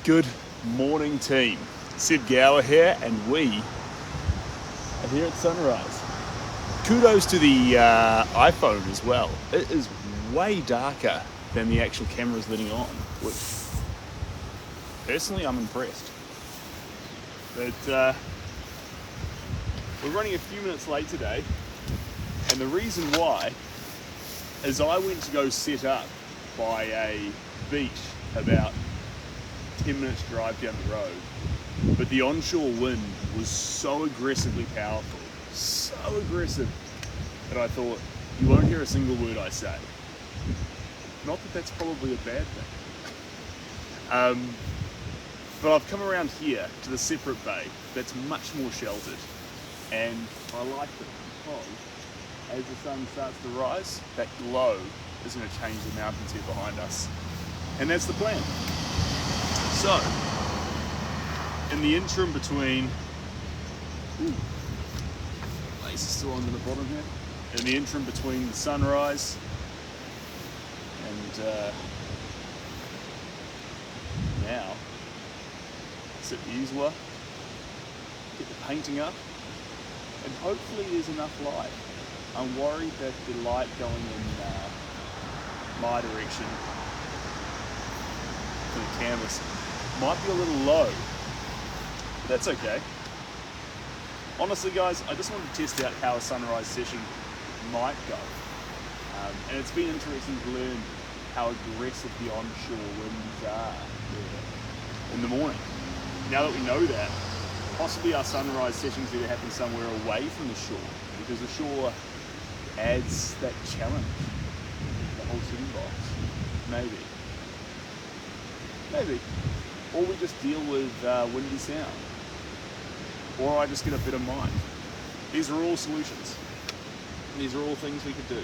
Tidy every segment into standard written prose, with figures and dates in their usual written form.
Good morning, team. Sid Gower here, and we are here at sunrise. Kudos to the iPhone as well. It is way darker than the actual camera's letting on, which personally I'm impressed. But we're running a few minutes late today, and the reason why is I went to go set up by a beach about 10 minutes drive down the road, but the onshore wind was so aggressively powerful, so aggressive, that I thought, you won't hear a single word I say. Not that that's probably a bad thing. But I've come around here to the separate bay that's much more sheltered, and I like it because as the sun starts to rise, that glow is going to change the mountains here behind us. And that's the plan. So, in the interim between, lace is still on to the bottom here. In the interim between the sunrise and now, sit the easel up, get the painting up, and hopefully there's enough light. I'm worried that the light going in my direction for the canvas might be a little low, but that's okay. Honestly guys, I just wanted to test out how a sunrise session might go. And it's been interesting to learn how aggressive the onshore winds are in the morning. Now that we know that, possibly our sunrise sessions need to happen somewhere away from the shore, because the shore adds that challenge to the whole city box. Maybe. Or we just deal with windy sound. Or I just get a bit of mind. These are all solutions. These are all things we could do.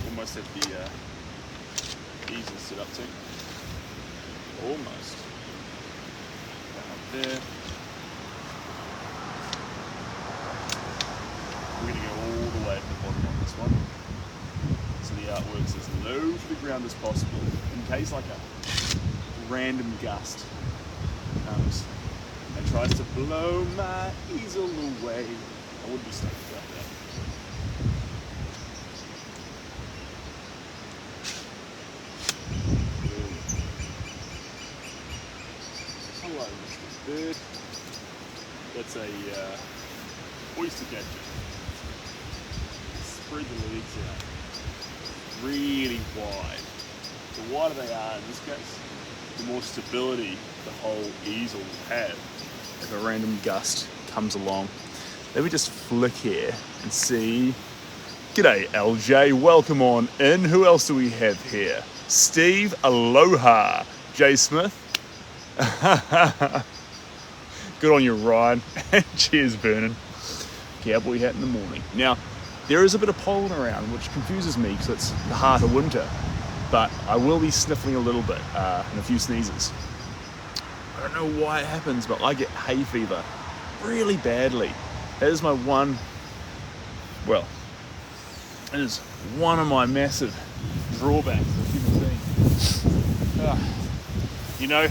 Almost at the easel set up too. Almost. Down up there. We're going to go all the way to the bottom on this one. So the artwork's as low to the ground as possible, in case like a random gust comes and tries to blow my easel away. I would be stoked about that. Hello, Mr. Bird. That's a oyster catcher. Spread the legs out really wide. The wider they are in this case, the more stability the whole easel will have if a random gust comes along. Let me just flick here and see. G'day LJ, welcome on in. Who else do we have here? Steve, aloha. Jay Smith. Good on you, Ryan. Cheers, Vernon. Cowboy hat in the morning. Now, there is a bit of pollen around, which confuses me because it's the heart of winter. But I will be sniffling a little bit and a few sneezes. I don't know why it happens, but I get hay fever really badly. That is my one, well, it is one of my massive drawbacks as human beings. You know,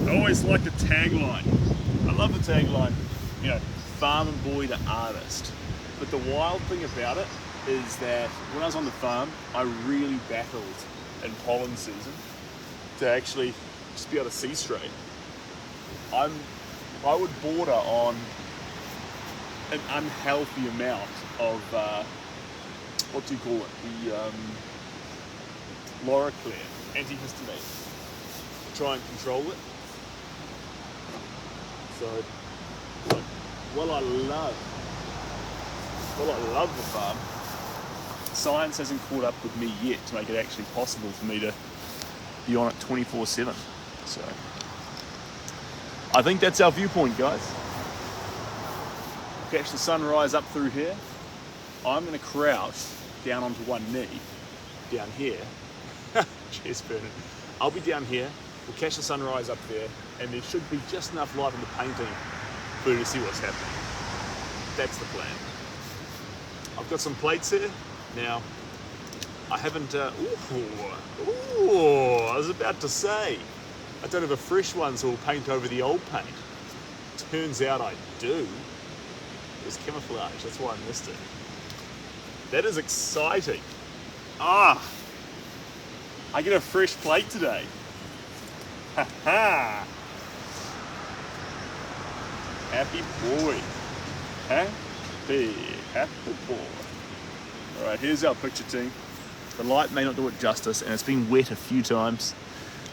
I always like the tagline. I love the tagline, you know, farm and boy to artist. But the wild thing about it is that when I was on the farm, I really battled in pollen season to actually just be able to see straight. I would border on an unhealthy amount of, what do you call it? The Loraclair, antihistamine, to try and control it. So, like, while I love the farm, science hasn't caught up with me yet to make it actually possible for me to be on it 24/7. So I think that's our viewpoint, guys. Catch the sunrise up through here. I'm going to crouch down onto one knee down here. Cheers, Vernon. I'll be down here. We'll catch the sunrise up there, and there should be just enough light in the painting for you to see what's happening. That's the plan. I've got some plates here. Now, I haven't, I was about to say, I don't have a fresh one, so we'll paint over the old paint. Turns out I do. It was camouflage, that's why I missed it. That is exciting. I get a fresh plate today. Ha ha! Happy boy. Happy boy. Alright, here's our picture team. The light may not do it justice, and it's been wet a few times.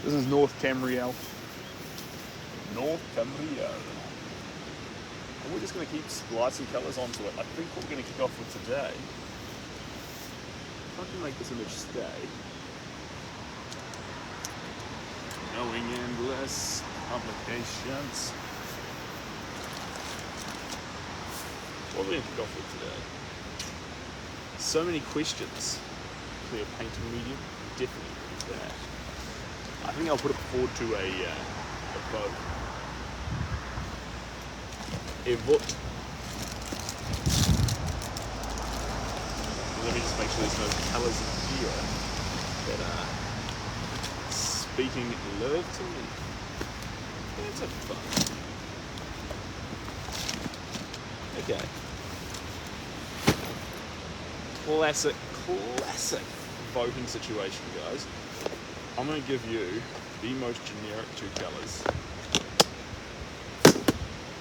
This is North Cambriel. North Cambriel. And we're just going to keep splicing colours onto it. I think what we're going to kick off with today, if I can make this image stay, knowing endless complications. What are we going to kick off with today? So many questions. Clear painting medium, definitely that. I think I'll put it forward to a vote. A vote. Let me just make sure there's no colours in here that are speaking love to me. That's a fun. Okay. Classic voting situation, guys. I'm going to give you the most generic two colours.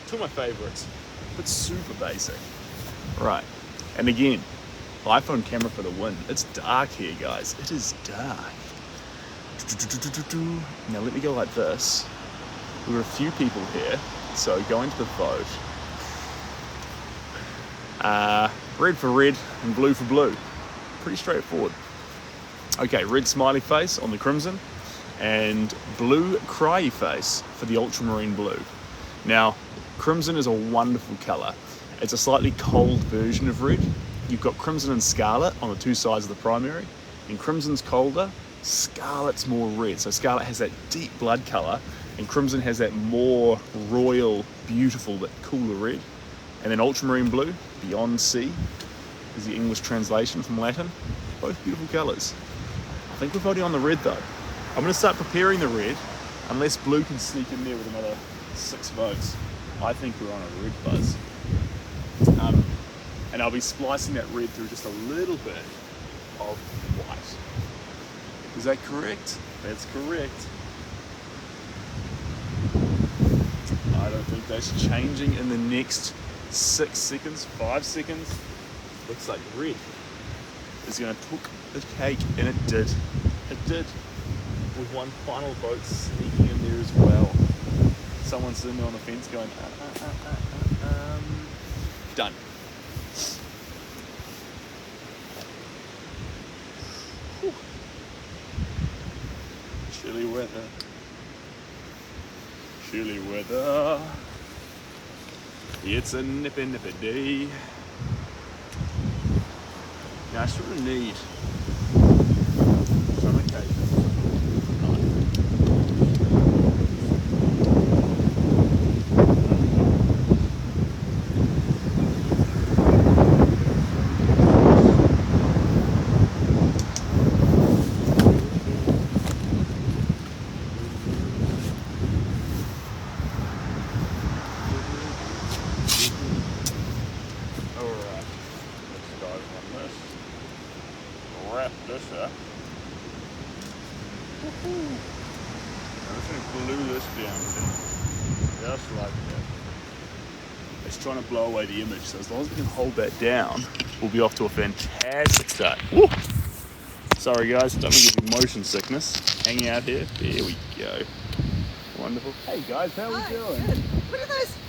Two of my favourites, but super basic. Right, and again, iPhone camera for the win. It's dark here, guys. It is dark. Now let me go like this. There are a few people here, so going to the vote. Red for red and blue for blue. Pretty straightforward. Okay, red smiley face on the crimson and blue cryy face for the ultramarine blue. Now, crimson is a wonderful colour. It's a slightly cold version of red. You've got crimson and scarlet on the two sides of the primary, and crimson's colder, scarlet's more red. So scarlet has that deep blood colour, and crimson has that more royal, beautiful, but cooler red. And then ultramarine blue, beyond sea, is the English translation from Latin. Both beautiful colours. I think we're voting on the red though. I'm going to start preparing the red, unless blue can sneak in there with another 6 votes. I think we're on a red buzz. And I'll be splicing that red through just a little bit of white. Is that correct? That's correct. I don't think that's changing in the next 6 seconds, 5 seconds. Looks like red is going to took the cake, and it did. It did. With one final vote sneaking in there as well. Someone's sitting there on the fence going, done. Whew. Chilly weather. Chilly weather. It's a nippy day. Now I sort of need some occasions. Wrap this up. Woohoo! I'm just going to glue this down just like that. It's trying to blow away the image, so as long as we can hold that down, we'll be off to a fantastic start. Woo! Sorry guys, don't want to give you motion sickness. Hanging out here. There we go. Wonderful. Hey guys, how are we doing? Good.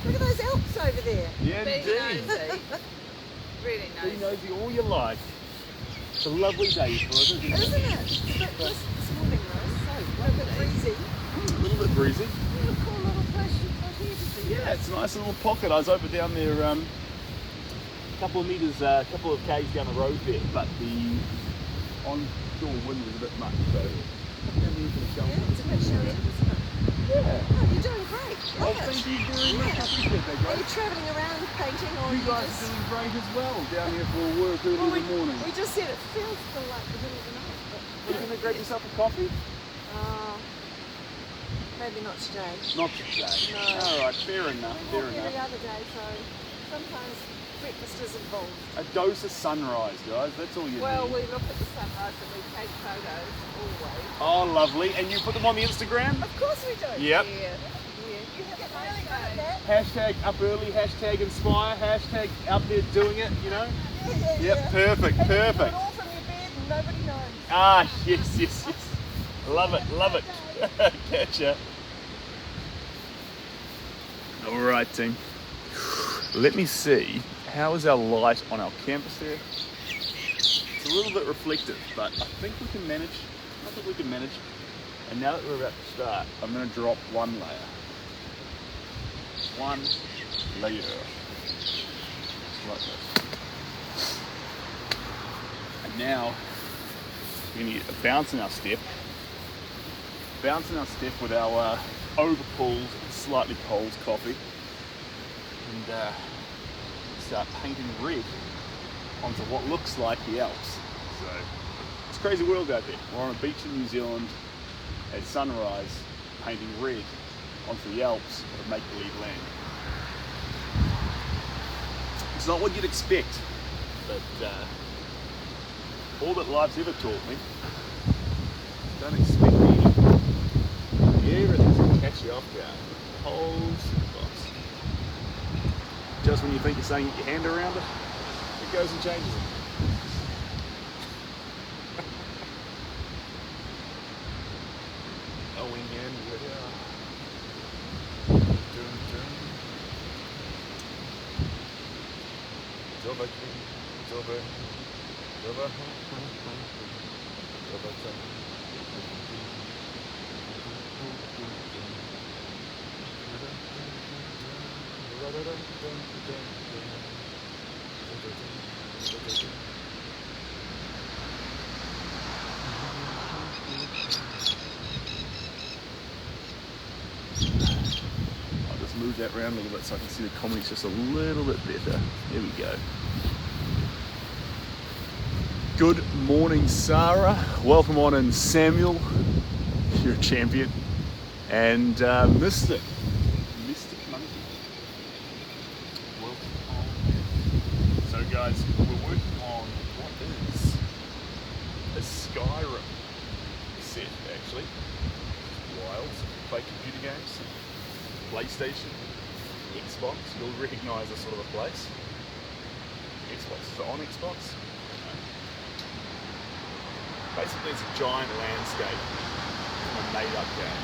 Look at those Alps over there. Yeah, indeed. Really nice. Be nosy all you like. It's a lovely day for us, isn't it? Isn't it? It's a bit this morning though, so a little bit breezy. A little bit breezy. Yeah, a cool little place you've got here to see. Yeah, it's a nice little pocket. I was over down there a couple of metres, a couple of k's down the road there, but the onshore wind was a bit much, so Yeah, it's a bit sheltered, isn't it? yeah. Oh, you're doing great. Well, Love it. thank you very much. I appreciate that, Are you guys. travelling around painting or You guys are doing great as well down here for work early in the morning. We just said it feels like the middle of the night. grab yourself a coffee? Maybe not today. Not today. No. All right, fair enough. We Fair walk enough. every other day, so sometimes breakfast is involved. A dose of sunrise, guys. That's all you Well, need. we look at the sunrise and we take photos always. Oh, lovely. And you put them on the Instagram? Of course we do. Yep. Yeah. You have a really good at that. Hashtag up early, hashtag inspire, hashtag out there doing it, you know? Yeah. Perfect, And you do it perfect. all from your bed and nobody knows. Ah, yes. Love it, love it. Catcha. All right, team. Let me see, how is our light on our campus there? It's a little bit reflective, but I think we can manage. And now that we're about to start, I'm going to drop one layer. One layer. Like this. And now, we need a bounce in our step. With our overpulled, slightly cold coffee. And start painting red onto what looks like the Alps. So it's a crazy world out there. We're on a beach in New Zealand at sunrise, painting red onto the Alps of a make-believe land. It's not what you'd expect, but all that life's ever taught me, don't expect anything. Everything's gonna catch you off guard. Whole box. Just when you think you're saying get your hand around it, it goes and changes it. Going in with It's over. I'll just move that around a little bit so I can see the comments just a little bit better. There we go. Good morning, Sarah. Welcome on in, Samuel. You're a champion. And Mystic Monkey. Welcome on. So guys, we're working on what is a Skyrim set, actually. Wild. Play computer games. PlayStation. Xbox. You'll recognise this sort of a place. Xbox. Is it on Xbox? Basically, it's a giant landscape from a made-up game.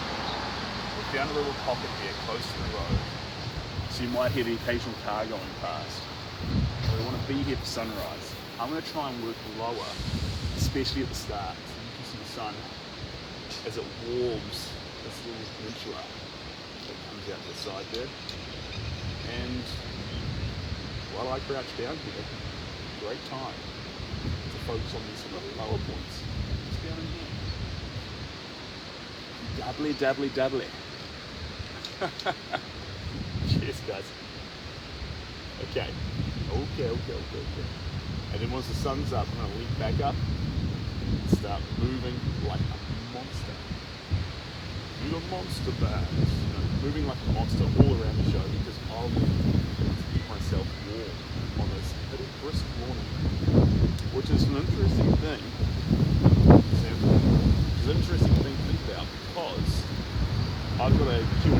We found a little pocket here close to the road, so you might hear the occasional car going past. So we want to be here for sunrise. I'm going to try and work lower, especially at the start, so you can see the sun as it warms this little peninsula that comes out to the side there. And while I crouch down here, great time to focus on these sort of lower points. Down in here. Dabbly. Cheers, guys. Okay. And then once the sun's up, I'm going to leap back up and start moving like a monster. You a monster bad. Moving like a monster all around the show because I'll need to keep myself warm on this pretty brisk morning, which is an interesting thing. It's an interesting thing to think about because I've got a Q&A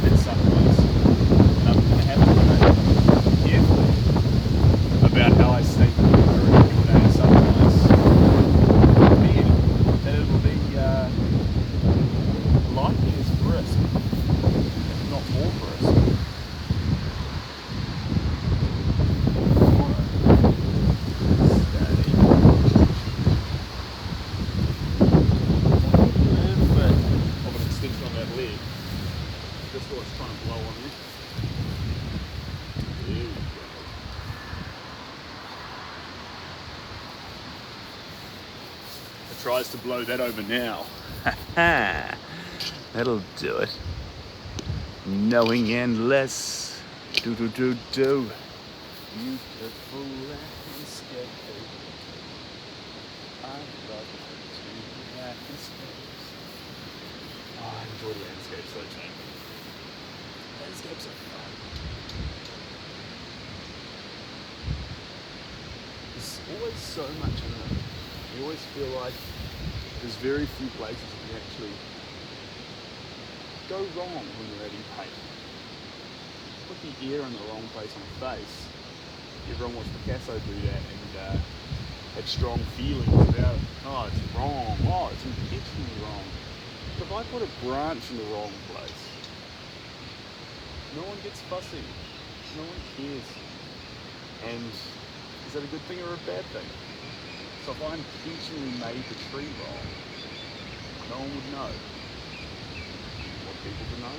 at sunrise, and I'm going to have to be careful about how I state the Q&A at sunrise. And that it'll be likely as brisk, if not more brisk. Tries to blow that over now. That'll do it. Knowing endless. Do. Beautiful landscape. I love it. landscapes. Oh, I enjoy landscapes, don't you? Landscapes are fun. There's always so much in them. You always feel like there's very few places you can actually go wrong when you're adding paint. Put the ear in the wrong place on the face. Everyone watched Picasso do that and had strong feelings about it. Oh, it's wrong. Oh, it's intentionally wrong. But if I put a branch in the wrong place, no one gets fussy. No one cares. And is that a good thing or a bad thing? So if I intentionally made the tree wrong, no one would know. Want people to know?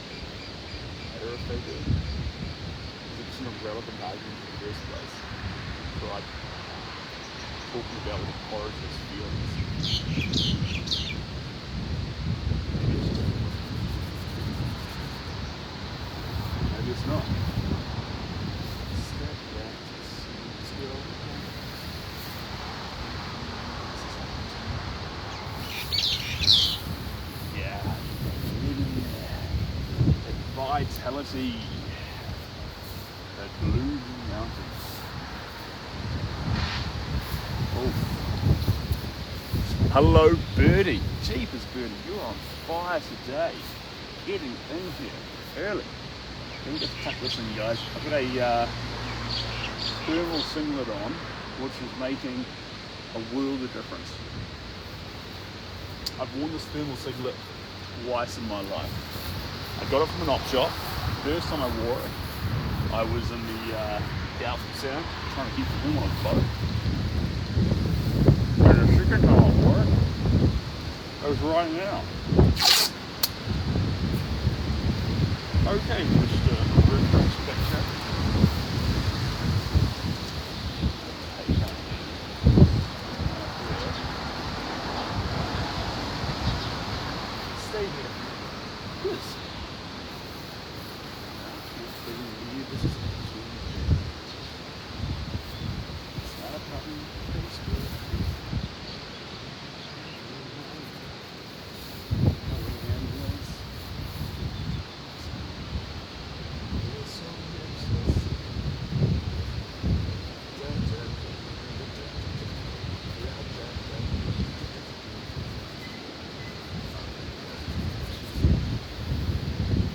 Matter if they do. Is it just an irrelevant argument in the first place? For like talking about what encourages feelings. Maybe it's just maybe it's not. Step back to still. Yeah. That vitality. That blue mountains. Oh. Hello, Birdie. Jeepers, Birdie, you're on fire today. Getting in here early. Let me just tuck this in, guys. I've got a thermal singlet on, which is making a world of difference. I've worn this thermal singlet twice in my life. I got it from an op shop. First time I wore it, I was in the Alps Sound, trying to keep the warm on the boat. And the second time I wore it, I was riding out. Okay, Mr. Reference Picture. Stay here. Good. This is it's not a problem.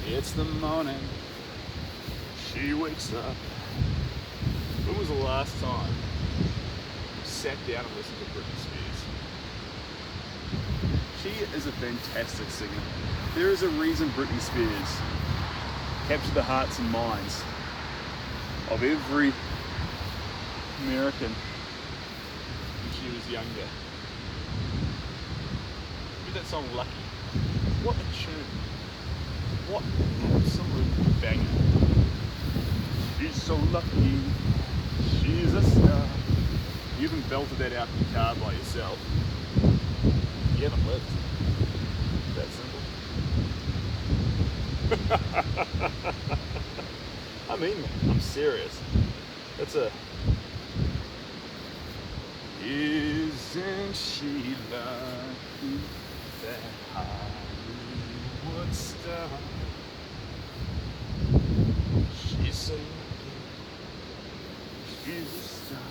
It's the morning, she wakes up. When was the last time you sat down and listened to Britney Spears? She is a fantastic singer. There is a reason Britney Spears captured the hearts and minds of every American when she was younger. Look at that song, Lucky. What a tune. What an absolute banger. She's so lucky, she's a star. You haven't belted that out in the car by yourself. You haven't lived. That simple. I mean, I'm serious. That's a... Isn't she lucky that Hollywood star? She's so lucky. She's a star.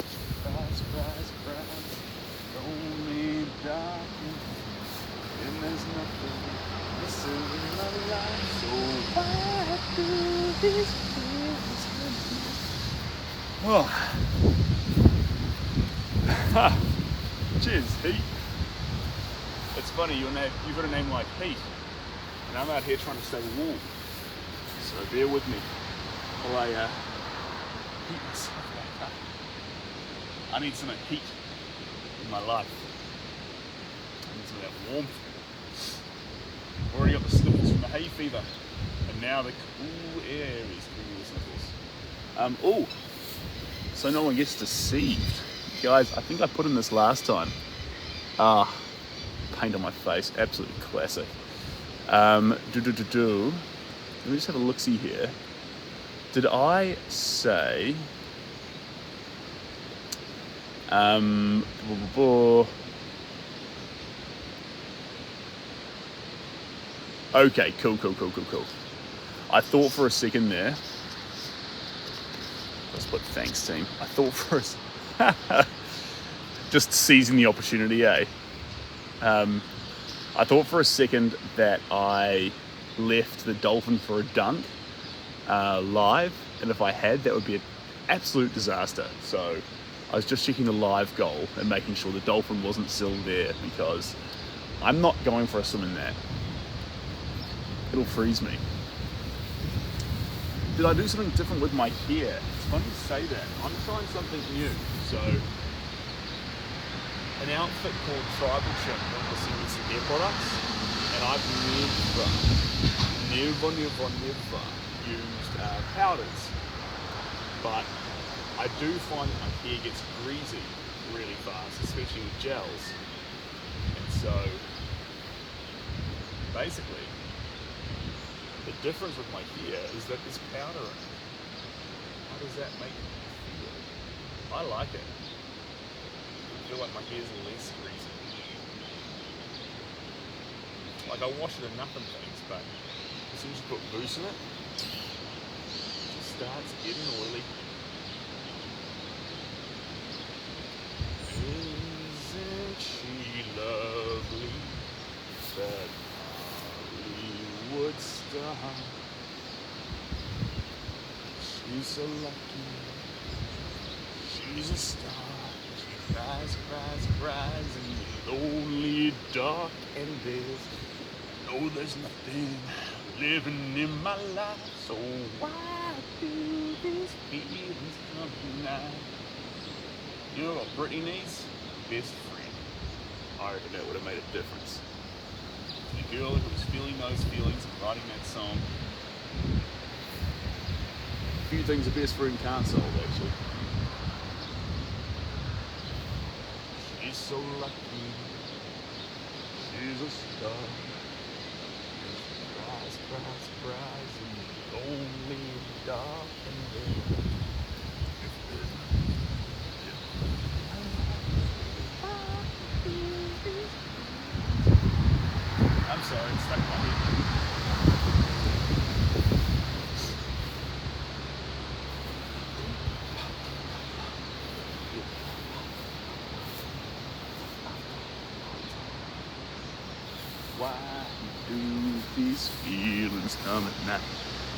She flies, flies, flies. Only darkness. And there's nothing missing in my life. So why do these things happen? Oh. Ha! Cheers, Heat. It's funny, you've got a name like Heat, and I'm out here trying to stay warm. So bear with me while I heat myself back up. I need some heat in my life. I need some of that warmth. Already got the sniffles from the hay fever, and now the cool air is giving me the sniffles. Oh, so no one gets deceived. Guys, I think I put in this last time. Paint on my face, absolutely classic. Let me just have a look-see here. Did I say... Okay, cool. I thought for a second there. Let's put thanks, team. I thought for a just seizing the opportunity, eh? I thought for a second that I left the dolphin for a dunk live, and if I had, that would be an absolute disaster. So I was just checking the live goal and making sure the dolphin wasn't still there, because I'm not going for a swim in that. It'll freeze me. Did I do something different with my hair? It's funny to say that. I'm trying something new. So, an outfit called Tribal Chip will send me some hair products, and I've never used powders. But I do find that my hair gets greasy really fast, especially with gels. And so, basically, the difference with my hair is that there's powder in it. How does that make me feel? I like it. I feel like my hair's less greasy. Like, I wash it enough and things, but as soon as you put mousse in it, it just starts getting oily. Isn't she lovely? That Hollywood star. She's so lucky. She's a star. She cries in the lonely dark, and there's nothing living in my life. So why do these feelings come now? You know what Brittany needs? Best friend. I reckon that would have made a difference. The girl who was feeling those feelings and writing that song. A few things a best friend can't solve, actually. She's so lucky. She's a star. Cries in the lonely dark, and I'm sorry, it's stuck in my head. Why do these feelings come at night?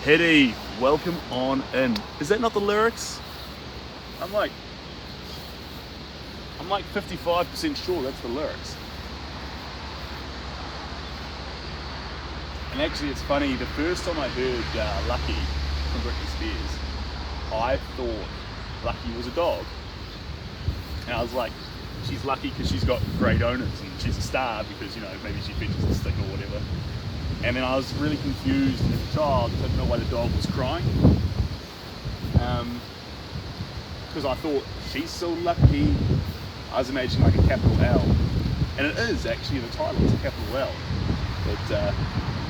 Hetty, welcome on in. Is that not the lyrics? I'm like 55% sure that's the lyrics. And actually, it's funny, the first time I heard Lucky from Britney Spears, I thought Lucky was a dog. And I was like, she's lucky because she's got great owners, and she's a star because, you know, maybe she fetches the stick or whatever. And then I was really confused as a child, didn't know why the dog was crying. Because I thought, she's so lucky. I was imagining like a capital L. And it is actually, the title is a capital L. But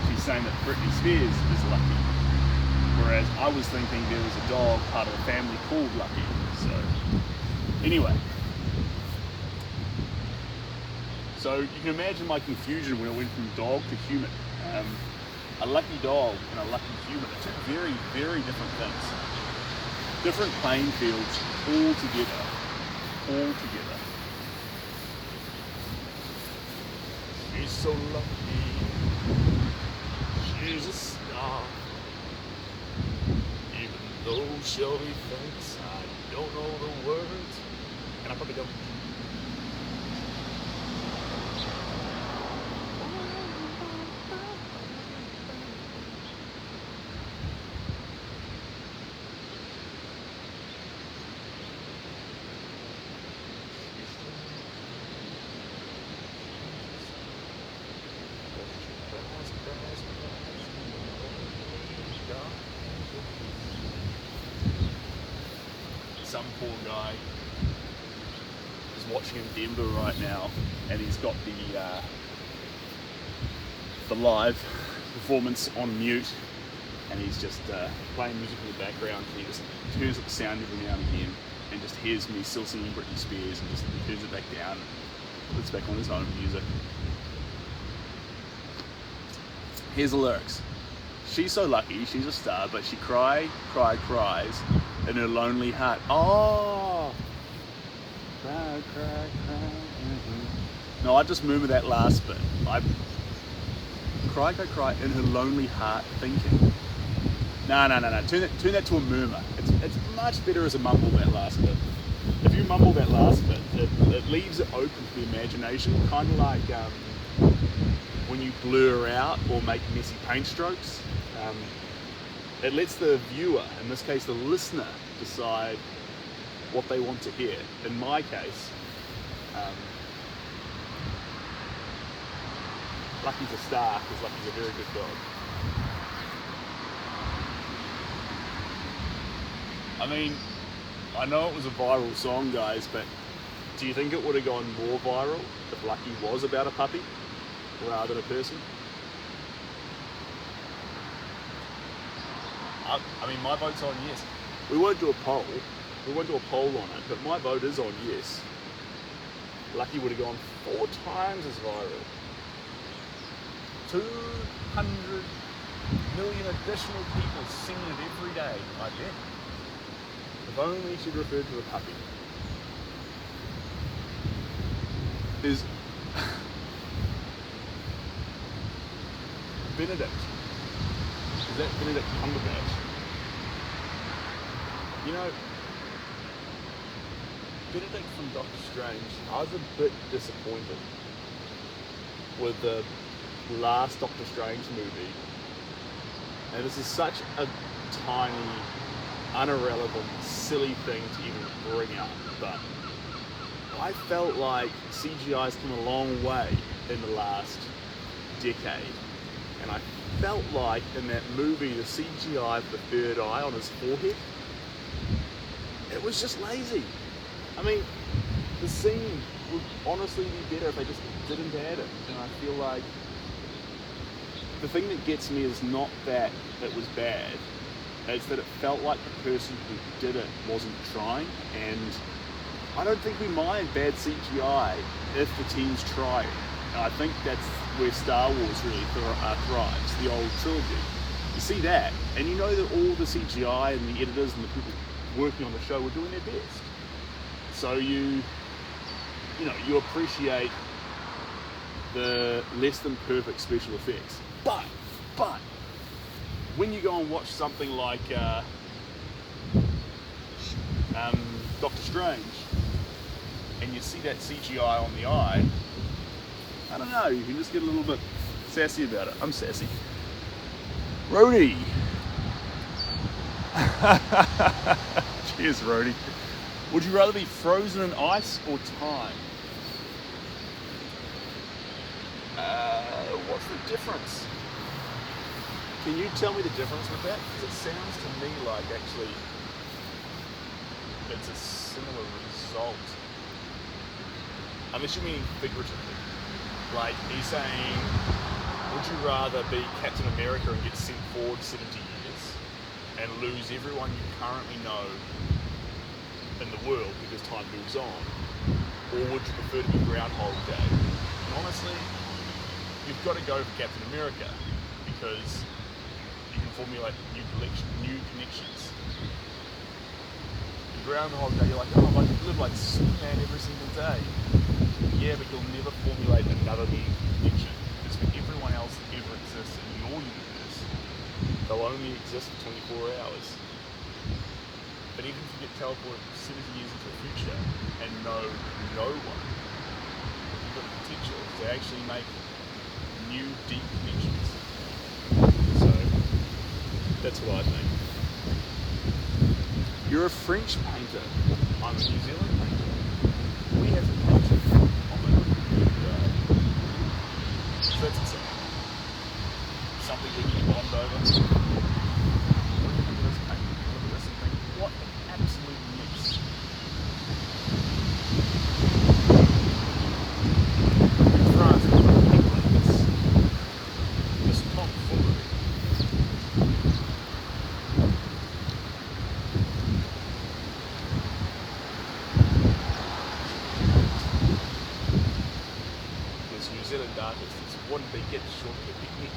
she's saying that Britney Spears is lucky. Whereas I was thinking there was a dog part of a family called Lucky. So, anyway. So you can imagine my confusion when I went from dog to human. A lucky dog and a lucky human are two very, very different things. Different playing fields all together. She's so lucky. She's a star. Even though Shelby thinks I don't know the words, and I probably don't. Some poor guy is watching in Denver right now, and he's got the live performance on mute, and he's just playing music in the background, and he just turns up the sound every now and again and just hears me still singing Britney Spears and just turns it back down and puts back on his own music. Here's the lyrics. She's so lucky, she's a star, but she cries in her lonely heart. Oh! Cry. No, I just murmur that last bit. I cry in her lonely heart thinking. No. Turn that to a murmur. It's much better as a mumble, that last bit. If you mumble that last bit, it leaves it open to the imagination, kind of like when you blur out or make messy paint strokes. It lets the viewer, in this case the listener, decide what they want to hear. In my case, Lucky's a star because Lucky's a very good dog. I mean, I know it was a viral song, guys, but do you think it would have gone more viral if Lucky was about a puppy rather than a person? I mean, my vote's on yes. We won't do a poll on it, but my vote is on yes. Lucky would have gone 4 times as viral. 200 million additional people singing it every day, I bet. If only she'd referred to the puppy. There's Benedict. Is that Benedict Cumberbatch? You know, Benedict from Doctor Strange, I was a bit disappointed with the last Doctor Strange movie. And this is such a tiny, unirrelevant, silly thing to even bring up, but I felt like CGI's come a long way in the last decade. And I felt like in that movie, the CGI for the third eye on his forehead, it was just lazy. I mean, the scene would honestly be better if they just didn't add it. And I feel like the thing that gets me is not that it was bad, it's that it felt like the person who did it wasn't trying. And I don't think we mind bad CGI if the team's trying. And I think that's where Star Wars really thrives, the old trilogy. You see that, and you know that all the CGI and the editors and the people working on the show were doing their best. So you appreciate the less than perfect special effects. But when you go and watch something like Doctor Strange, and you see that CGI on the eye, I don't know, you can just get a little bit sassy about it. I'm sassy. Rhodey. Cheers, Rhodey. Would you rather be frozen in ice or time? What's the difference? Can you tell me the difference with that? Because it sounds to me like actually it's a similar result. Unless you mean figuratively. Like, he's saying, would you rather be Captain America and get sent forward 70 years and lose everyone you currently know in the world because time moves on? Or would you prefer to be Groundhog Day? And honestly, you've got to go for Captain America because you can formulate new connections. In Groundhog Day, you're like, oh, I could live like Superman every single day. Yeah, but you'll never formulate another new connection. Because for everyone else that ever exists in your universe, they'll only exist for 24 hours. But even if you get teleported 70 years into the future and know no one, you've got the potential to actually make new, deep connections. So, that's what I think. You're a French painter. I'm a New Zealand painter. We have to paint so that's exciting. Something we can bond over. Look at this paint. Look at this and think, what an absolute mess. In France, there's no penguins. Just not full of it. New Zealand artists, what did they get short of a picnic?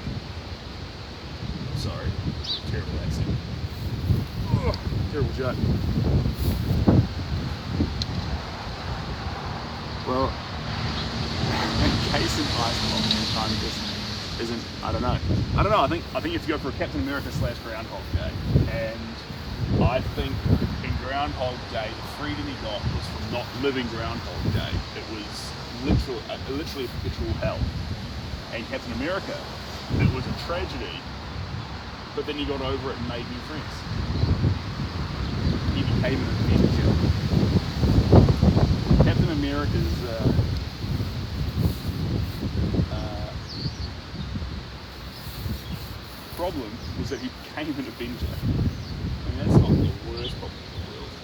sorry. Terrible accent. Oh, terrible joke. Well, case in ice pop kind of just isn't. I don't know. I think you have to go for a Captain America / Groundhog Day, and I think in Groundhog Day the freedom he got was from not living Groundhog Day. It was literally a perpetual hell. And Captain America, it was a tragedy, but then he got over it and made new friends. He became an adventure. Captain America's problem was that he became an Avenger. I mean, that's not the worst problem in the world.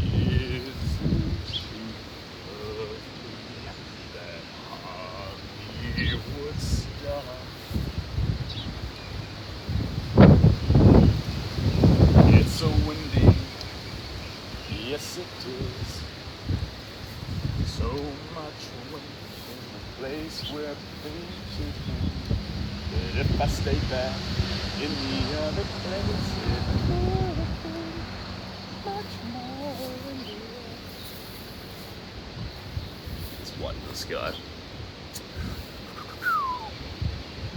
Isn't she lovely that Hollywood star? It's so windy. Yes, it is. So much wind in the place where painted him. But if I stayed back in the other place, it would have been much more windy. It's white in the sky.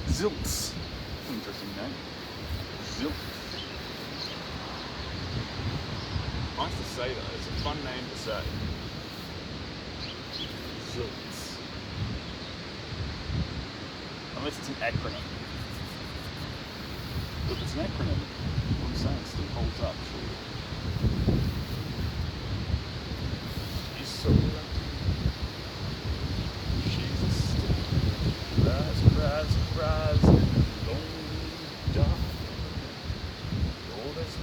Zilts. Interesting name. Zilt. Nice to say though, it's a fun name to say. Zilts. Unless it's an acronym. If it's an acronym, what I'm saying still holds up, surely. She's so lucky. She's a stick. Rise, in the lonely dark. Oh, there's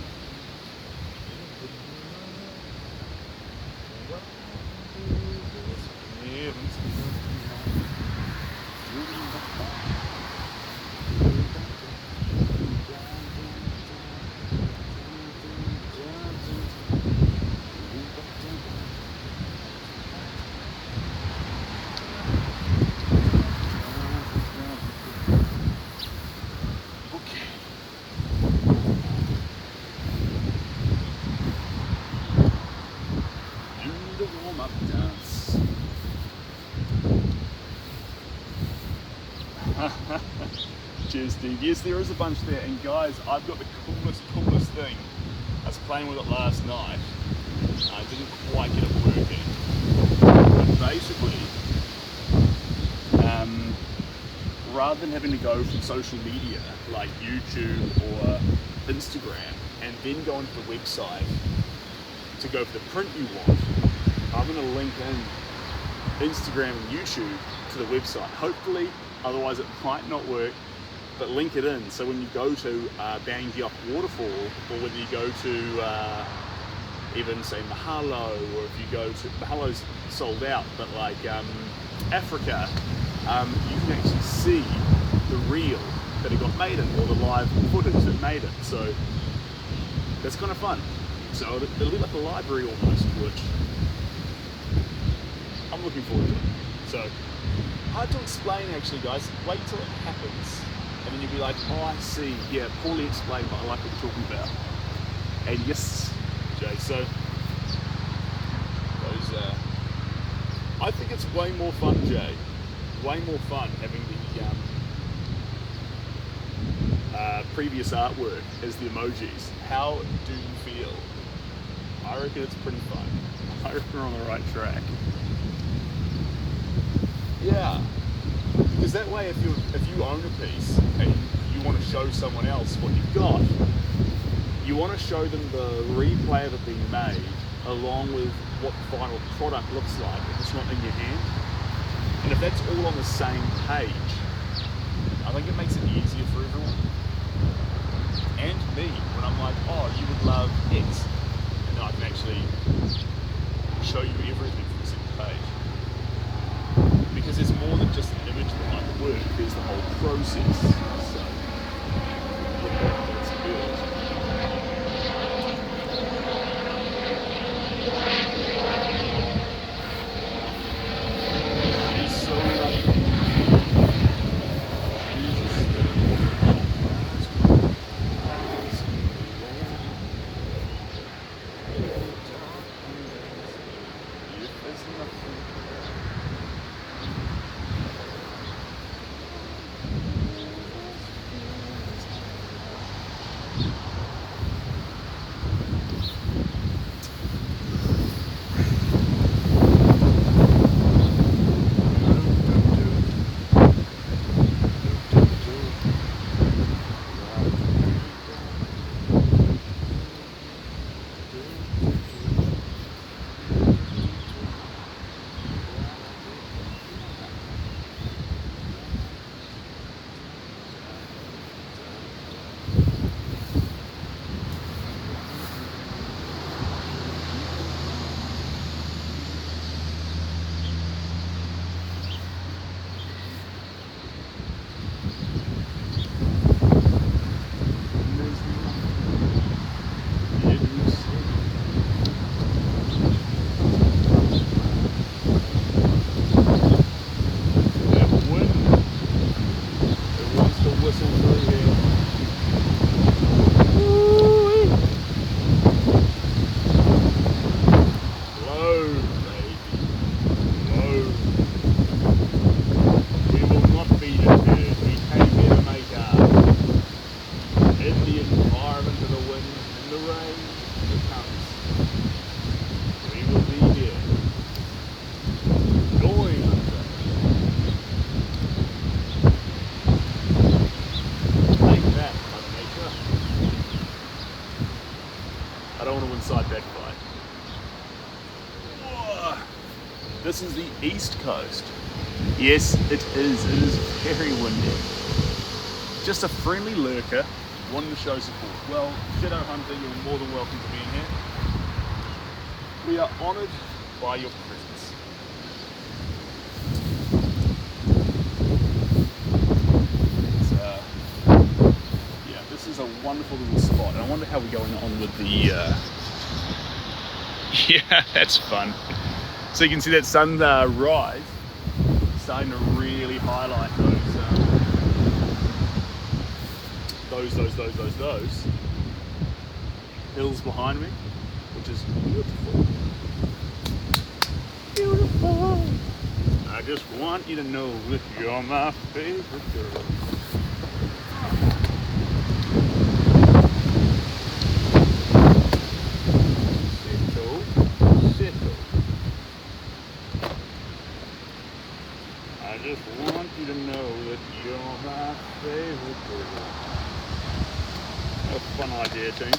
Cheers, Steve. Yes, there is a bunch there, and guys, I've got the coolest thing. I was playing with it last night. I didn't quite get it working. But basically, rather than having to go from social media like YouTube or Instagram and then go onto the website to go for the print you want, I'm going to link in Instagram and YouTube to the website. Hopefully, otherwise it might not work, but link it in. So when you go to Bangiop Waterfall, or whether you go to even say Mahalo, or if you go to, Mahalo's sold out, but like Africa, you can actually see the reel that it got made in, or the live footage that made it. So that's kind of fun. So it'll be like a library almost, which I'm looking forward to. So hard to explain actually, guys. Wait till it happens, and then you'll be like, oh, I see. Yeah, poorly explained, but I like what you're talking about. And yes, Jay. So those, I think it's way more fun, Jay. Way more fun having the previous artwork as the emojis. How do you feel? I reckon it's pretty fun. I reckon we're on the right track. Yeah, because that way, if you own a piece and you want to show someone else what you've got, you want to show them the replay of it being made, along with what the final product looks like if it's not in your hand. And if that's all on the same page, I think it makes it easier for everyone. And me, when I'm like, oh, you would love X, and then I can actually show you everything from the same page. Because there's more than just an image that might work, there's the whole process. So, that's good. She's so lucky. This is the east coast. Yes, it is. It is very windy. Just a friendly lurker wanting to show support. Well, Shadow Hunter, you're more than welcome to be in here. We are honoured by your presence. Yeah, this is a wonderful little spot. And I wonder how we're going on with the... Yeah, that's fun. So you can see that sun rise, starting to really highlight those hills behind me, which is beautiful. Beautiful. I just want you to know that you're my favorite girl. I just want you to know that you're my favorite girl. A fun idea, team.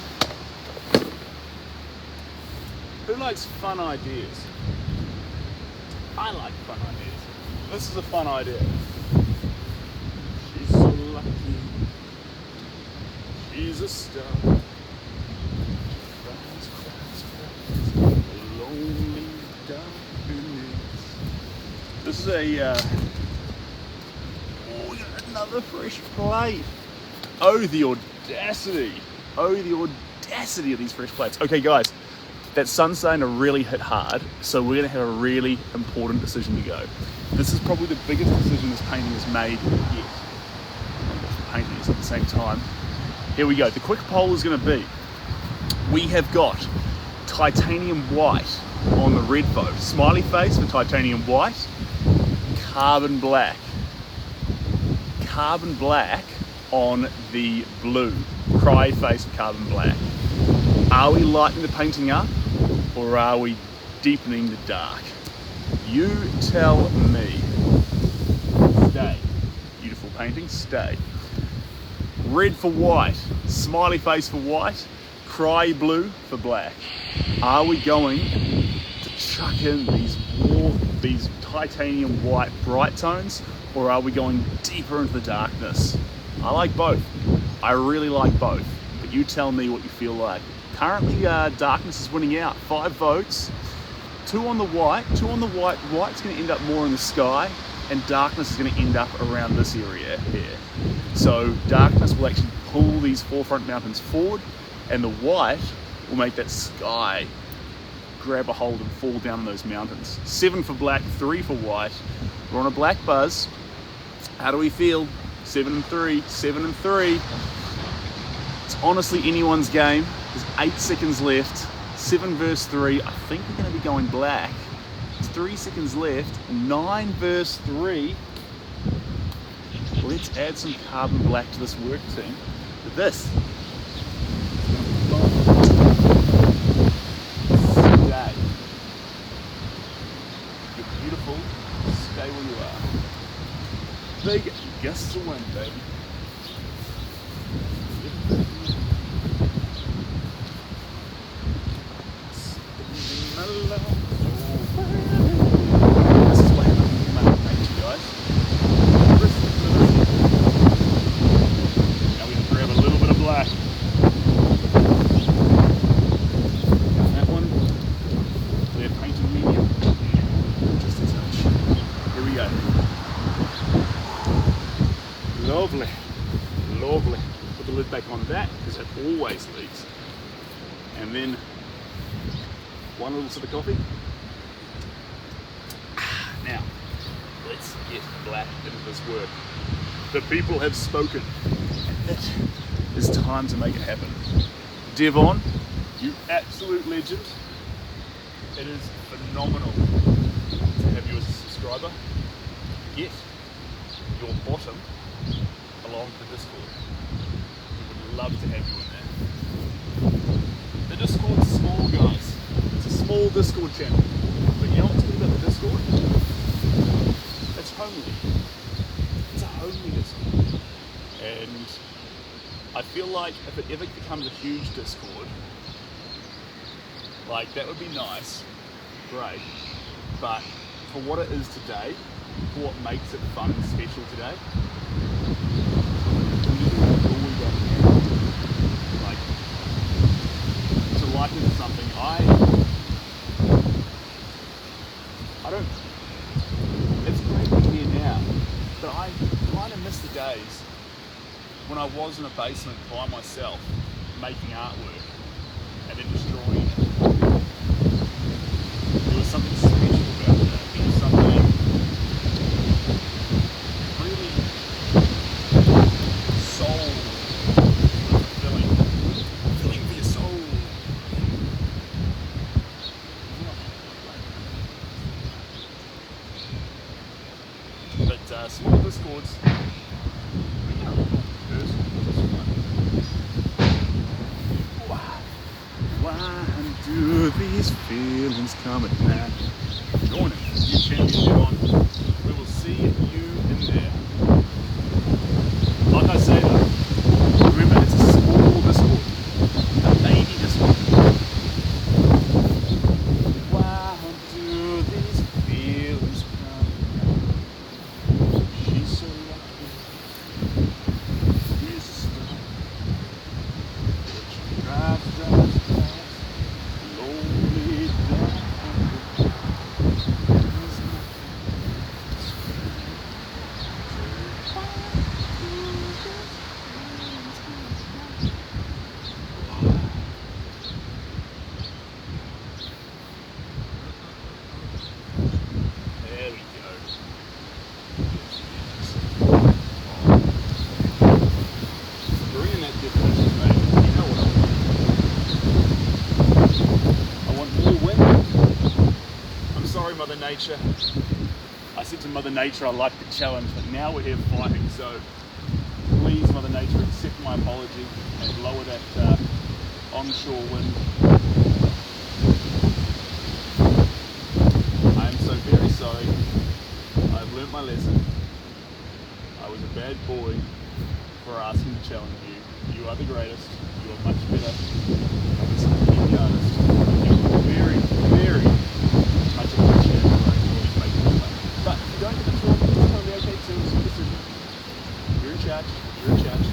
Who likes fun ideas? I like fun ideas. This is a fun idea. She's so lucky. She's a star. Cries, cries, cries. Lonely darkness. This is a oh, we got another fresh plate. Oh, the audacity. Oh, the audacity of these fresh plates. Okay, guys, that sun's starting to really hit hard, so we're going to have a really important decision to go. This is probably the biggest decision this painting has made yet. Painting is at the same time. Here we go. The quick poll is going to be, we have got titanium white on the red vote. Smiley face for titanium white. Carbon black. Carbon black on the blue. Cry face for carbon black. Are we lighting the painting up or are we deepening the dark? You tell me. Stay. Beautiful painting, stay. Red for white, smiley face for white, cry blue for black. Are we going to chuck in these titanium white bright tones, or are we going deeper into the darkness? I like both. I really like both, but you tell me what you feel like. Currently, darkness is winning out. 5 votes, 2 on the white. 2 on the white. White's going to end up more in the sky, and darkness is going to end up around this area here. So darkness will actually pull these forefront mountains forward, and the white will make that sky grab a hold and fall down on those mountains. 7 for black, 3 for white. We're on a black buzz. How do we feel? 7 and 3, 7 and 3. It's honestly anyone's game. There's 8 seconds left. 7 versus 3. I think we're going to be going black. There's 3 seconds left. 9 versus 3. Let's add some carbon black to this work team. With this. Stay. You're beautiful. Stay where you are. Big gusts of wind, baby. This is what happens when you make a paint, guys. Now we can grab a little bit of black. Got that one. We're painting medium. Just a touch. Here we go. Lovely. Lovely. Put the lid back on that because it always leaks. And then one little sip of coffee. Now, let's get black into this work. The people have spoken. And it is time to make it happen. Devon, you absolute legend. It is phenomenal to have you as a subscriber. Yet, your bottom belongs to the Discord. We would love to have you in there. The Discord's small, guys. It's a small Discord channel. But you know what's good about the Discord? It's homely. It's a homely Discord. And I feel like if it ever becomes a huge Discord, like that would be nice, great, but for what it is today, for what makes it fun and special today. Like, to liken to something, I don't, it's great to be here now, but I kind of miss the days when I was in a basement by myself making artwork and then just drawing it. There was something special about that. There was something really soul filling for your soul. But small discords. Why do these feelings come at night? Join us, you champion on. We will see you in there. Like I say though, remember it's a small Discord, a baby Discord. Why do these feelings come at night? She's so lucky. Here's the star. Drives. There we go. Bringing that definition, mate. You know what I want more wind. I'm sorry, Mother Nature. I said to Mother Nature I like the challenge, but now we're here fighting, so please, Mother Nature, accept my apology and lower that onshore wind. I am so very sorry. I've learnt my lesson. I was a bad boy for asking to challenge you. You are the greatest. You are much better as a artist. You are very, very much appreciated for always making me laugh. But if you don't get the talk, it's totally okay too. It's your decision. You're in charge. You're in charge.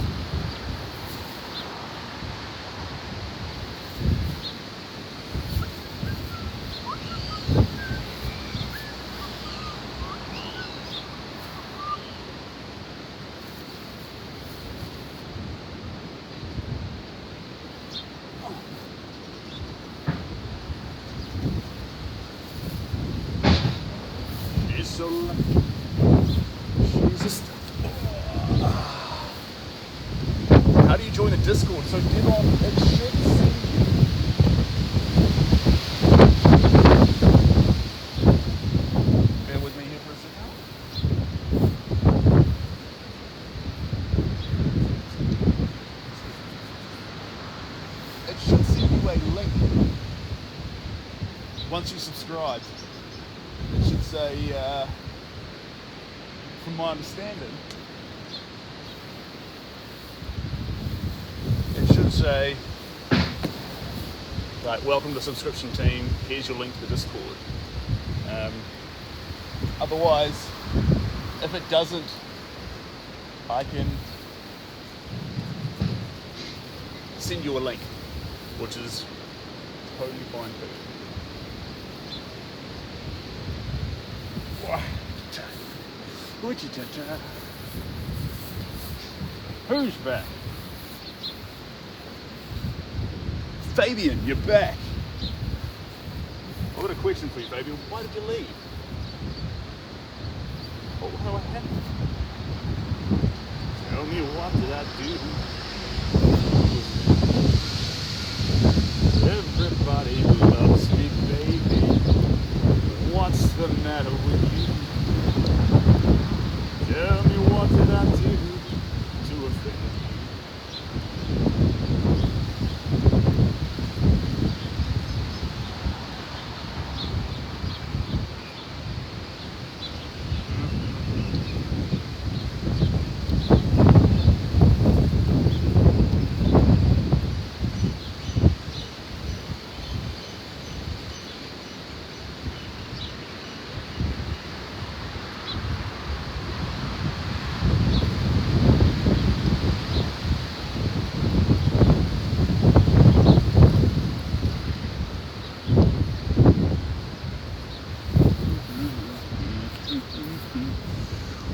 She's so lucky. She's a star. How do you join the Discord? So get on, it should see you. Bear with me here for a second. It should send you a link once you subscribe. It should say, from my understanding, it should say, right, welcome to the subscription team, here's your link to the Discord. Otherwise, if it doesn't, I can send you a link, which is totally fine too. Who's back? Fabian, you're back. I've got a question for you, Fabian. Why did you leave? What happened? Tell me, what did I do? Everybody loves me, baby. What's the matter with you? Tell me, what did I do to offend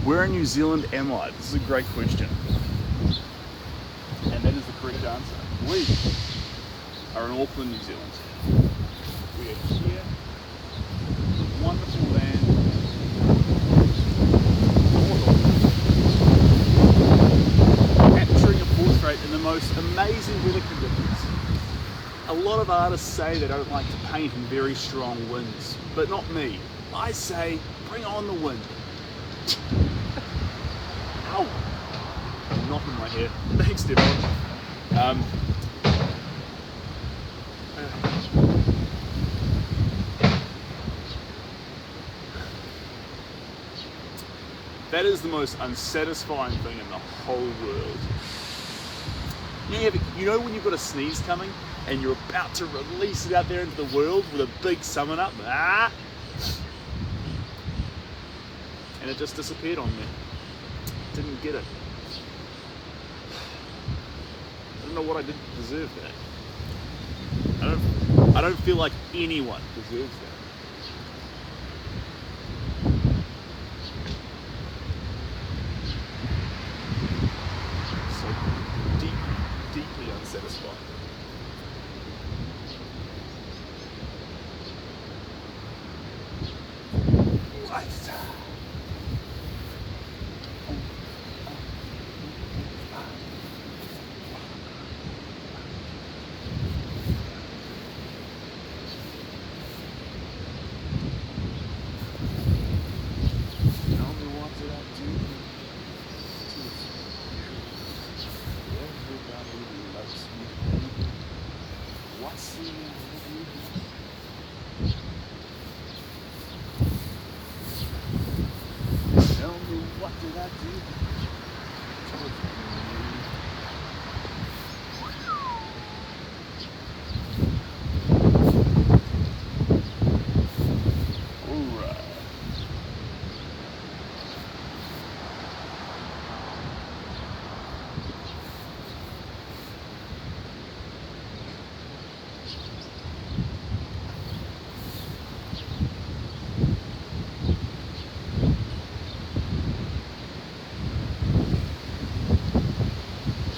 Where in New Zealand am I? This is a great question. And that is the correct answer. We are in Auckland, New Zealand. We are here in the wonderful land North Auckland, capturing a portrait in the most amazing weather conditions. A lot of artists say they don't like to paint in very strong winds, but not me. I say, bring on the wind. Ow! I'm knocking my hair. Thanks, Devon. That is the most unsatisfying thing in the whole world. You know when you've got a sneeze coming and you're about to release it out there into the world with a big summon up, and it just disappeared on me. Didn't get it. I don't know what I did to deserve that. I don't feel like anyone deserves that. So deeply unsatisfying. What?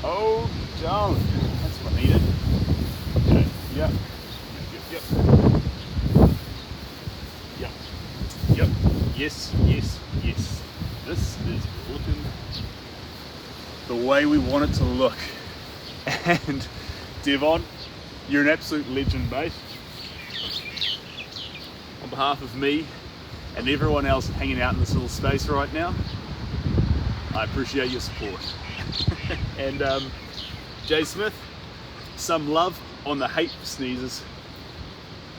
Oh, don't. That's what I needed. Okay. Yep. Yep. Yes. This is looking the way we want it to look. And Devon, you're an absolute legend, mate. On behalf of me and everyone else hanging out in this little space right now, I appreciate your support. And Jay Smith, some love on the hate sneezes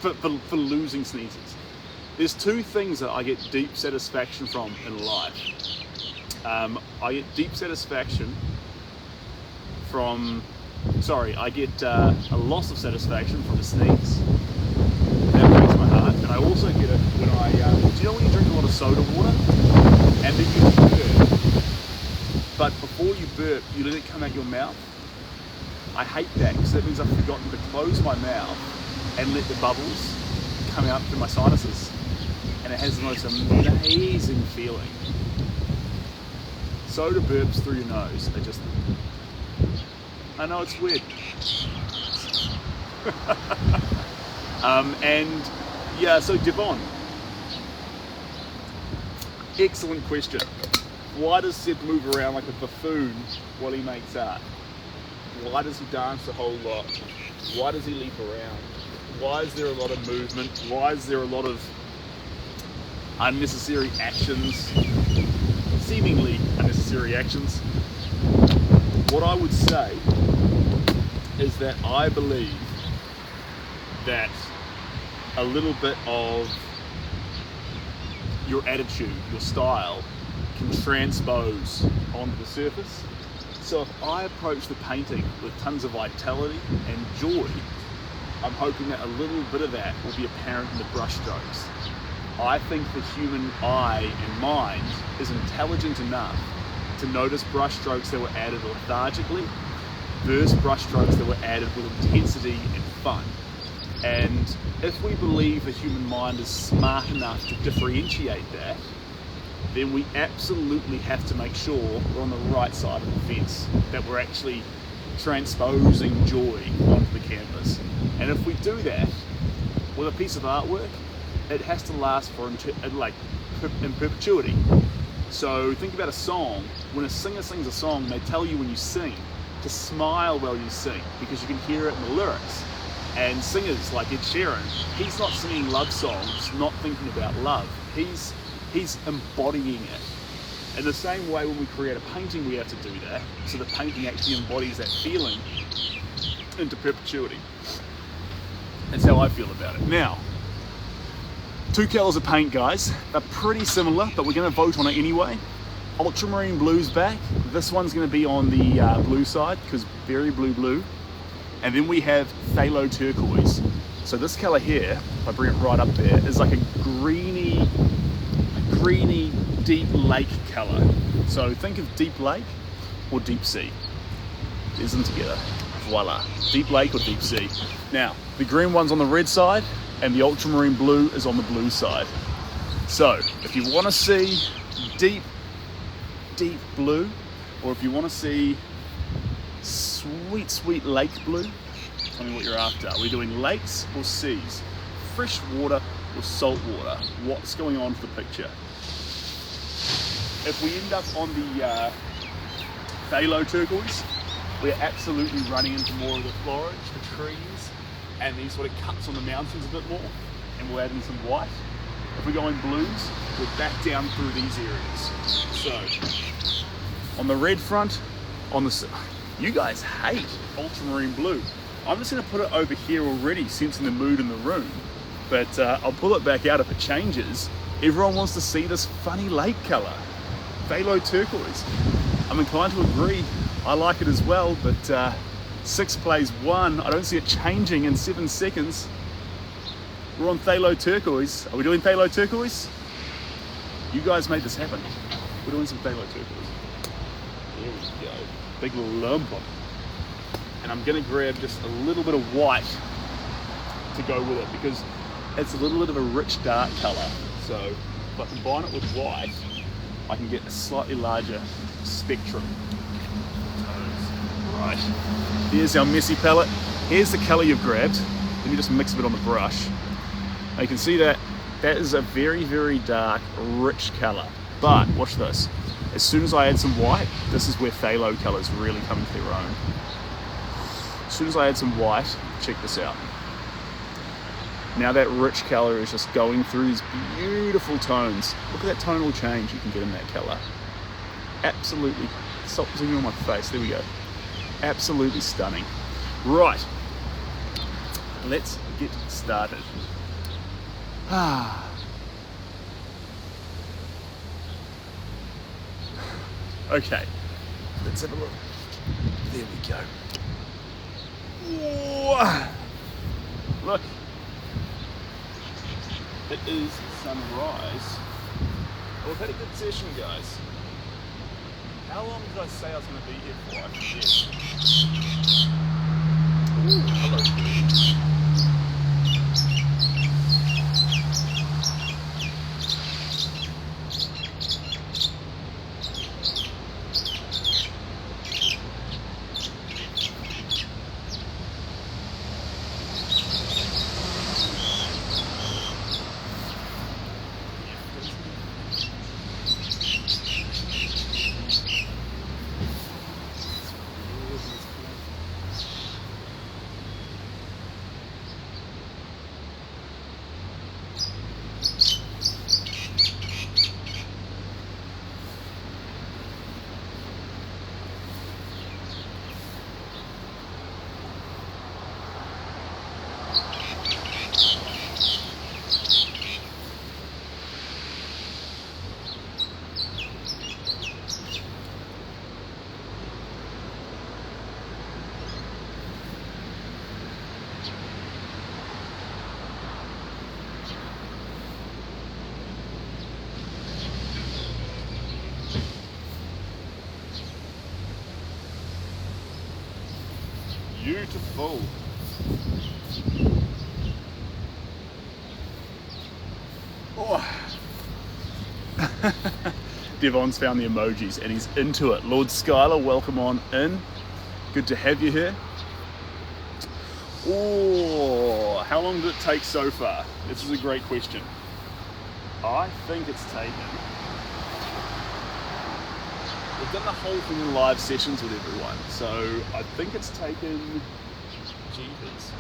for losing sneezes. There's two things that I get deep satisfaction from in life. I get deep satisfaction from, I get a loss of satisfaction from a sneeze. That breaks my heart. And I also get it when do you know when you drink a lot of soda water and then you burp, but before you burp, you let it come out your mouth? I hate that because that means I've forgotten to close my mouth and let the bubbles come out through my sinuses. And it has the most amazing feeling. Soda burps through your nose. I know it's weird. And yeah, so Devon, excellent question. Why does Seb move around like a buffoon while he makes art? Why does he dance a whole lot? Why does he leap around? Why is there a lot of movement? Why is there a lot of unnecessary actions? Seemingly unnecessary actions. What I would say is that I believe that a little bit of your attitude, your style, can transpose onto the surface. So if I approach the painting with tons of vitality and joy, I'm hoping that a little bit of that will be apparent in the brush strokes. I think the human eye and mind is intelligent enough to notice brush strokes that were added lethargically versus brush strokes that were added with intensity and fun. And if we believe the human mind is smart enough to differentiate that, then we absolutely have to make sure we're on the right side of the fence, that we're actually transposing joy onto the canvas. And if we do that with a piece of artwork, it has to last for in perpetuity. So think about a song. When a singer sings a song, they tell you when you sing to smile while you sing, because you can hear it in the lyrics. And singers like Ed Sheeran, he's not singing love songs, not thinking about love. He's embodying it. In the same way, when we create a painting, we have to do that, so the painting actually embodies that feeling into perpetuity. That's how I feel about it. Now, 2 colours of paint, guys. They're pretty similar, but we're going to vote on it anyway. Ultramarine blue's back. This one's going to be on the blue side, because very blue. And then we have phthalo turquoise. So this colour here, if I bring it right up there, is like a greeny deep lake colour. So think of deep lake or deep sea. There's them together. Voila. Deep lake or deep sea. Now, the green one's on the red side, and the ultramarine blue is on the blue side. So if you want to see deep blue, or if you want to see sweet lake blue, tell me what you're after. Are we doing lakes or seas? Fresh water or salt water? What's going on for the picture? If we end up on the phthalo turquoise, we're absolutely running into more of the foliage, the trees, and these sort of cuts on the mountains a bit more, and we'll add in some white. If we're going blues, we're back down through these areas. So, on the red front, you guys hate ultramarine blue. I'm just going to put it over here already, sensing the mood in the room, but I'll pull it back out if it changes. Everyone wants to see this funny lake colour, phthalo turquoise. I'm inclined to agree. I like it as well, but 6 plays 1. I don't see it changing in 7 seconds. We're on phthalo turquoise. Are we doing phthalo turquoise? You guys made this happen. We're doing some phthalo turquoise. There we go. Big lump. And I'm gonna grab just a little bit of white to go with it, because it's a little bit of a rich dark color. So if I combine it with white, I can get a slightly larger spectrum. Right, here's our messy palette. Here's the color you've grabbed. Let me just mix a bit on the brush. Now you can see that is a very dark, rich color. But watch this. As soon as I add some white, this is where phthalo colors really come into their own. As soon as I add some white, check this out. Now that rich color is just going through these beautiful tones. Look at that tonal change you can get in that color. Absolutely. Stop zooming on my face. There we go. Absolutely stunning. Right, let's get started. Okay, let's have a look. There we go. Whoa. Look, it is sunrise. Well, we've had a good session, guys. How long did I say I was going to be here for? I forget. Ooh, hello. Beautiful. Oh. Devon's found the emojis and he's into it. Lord Skylar, welcome on in. Good to have you here. Oh, how long did it take so far? This is a great question. I think it's taken. We've done the whole thing in live sessions with everyone, so I think it's taken. Jeepers.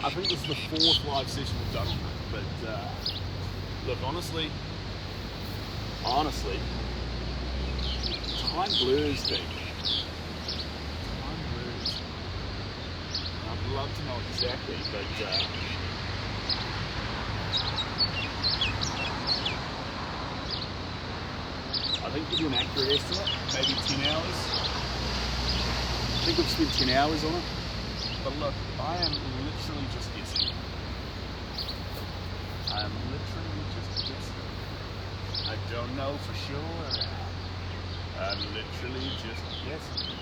I think this is the 4th live session we've done on it, but look, honestly, time blurs, Vic. Time blurs. I'd love to know exactly, but I think to do an accurate estimate, maybe 10 hours. I think we've spent 10 hours on it. But look, I am literally just guessing. I am literally just guessing. I don't know for sure. I'm literally just guessing.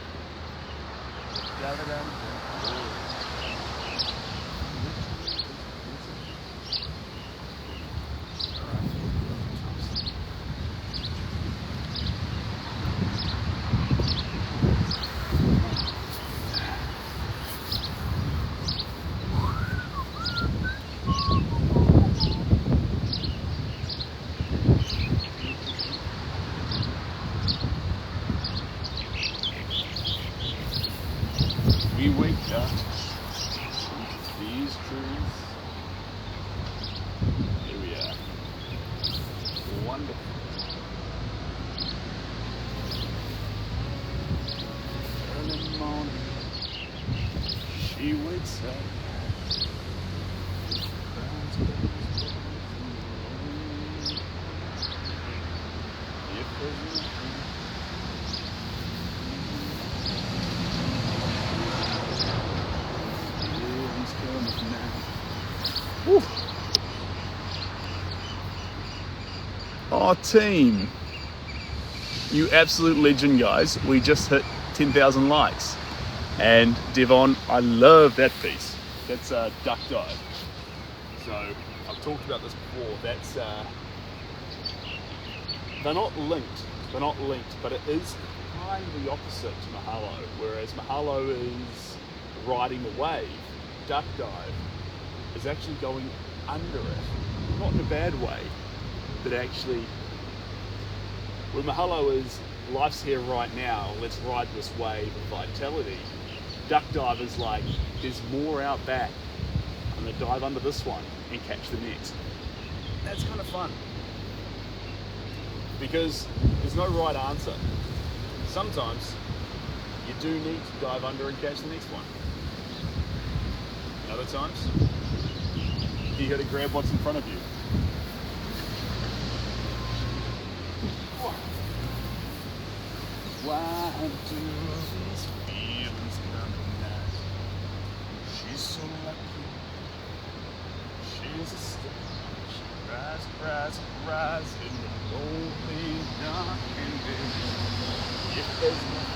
We wake up into these trees. Here we are. Wonderful. Early morning, she wakes up. If there's nothing. Woo. Oh, team, you absolute legend, guys. We just hit 10,000 likes. And Devon, I love that piece. That's a duck dive. So I've talked about this before. That's they're not linked, but it is kind of the opposite to Mahalo. Whereas Mahalo is riding the wave, duck dive is actually going under it. Not in a bad way, but actually, where Mahalo is, life's here right now, let's ride this wave of vitality. Duck dive is like, there's more out back. I'm gonna dive under this one and catch the next. That's kind of fun. Because there's no right answer. Sometimes you do need to dive under and catch the next one. Other times, you gotta grab what's in front of you. Why do these feelings come at? She's so lucky. She's a star. She rise in the lonely dark and day. If there's nothing.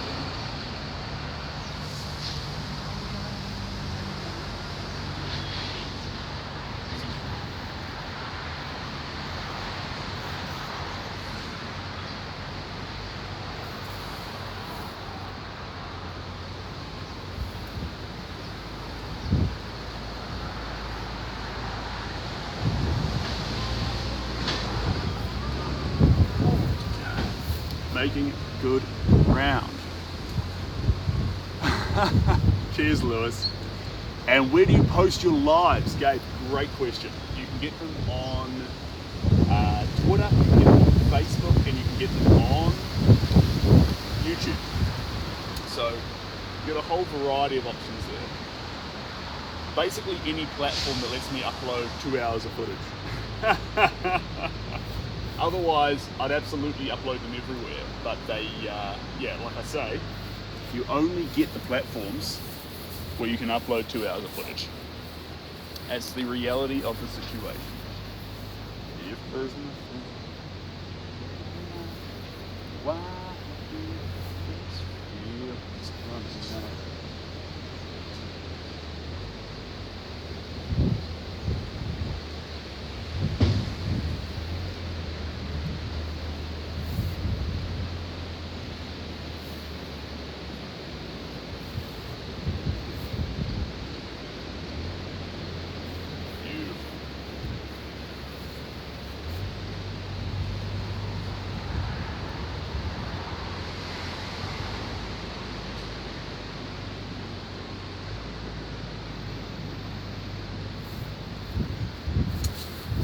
Making good ground. Cheers, Lewis. And where do you post your lives, Gabe? Great question. You can get them on Twitter, you can get them on Facebook, and you can get them on YouTube. So you've got a whole variety of options there. Basically any platform that lets me upload 2 hours of footage. Otherwise, I'd absolutely upload them everywhere. But they, yeah, like I say, you only get the platforms where you can upload 2 hours of footage. That's the reality of the situation. If there's nothing, why do these feelings come out?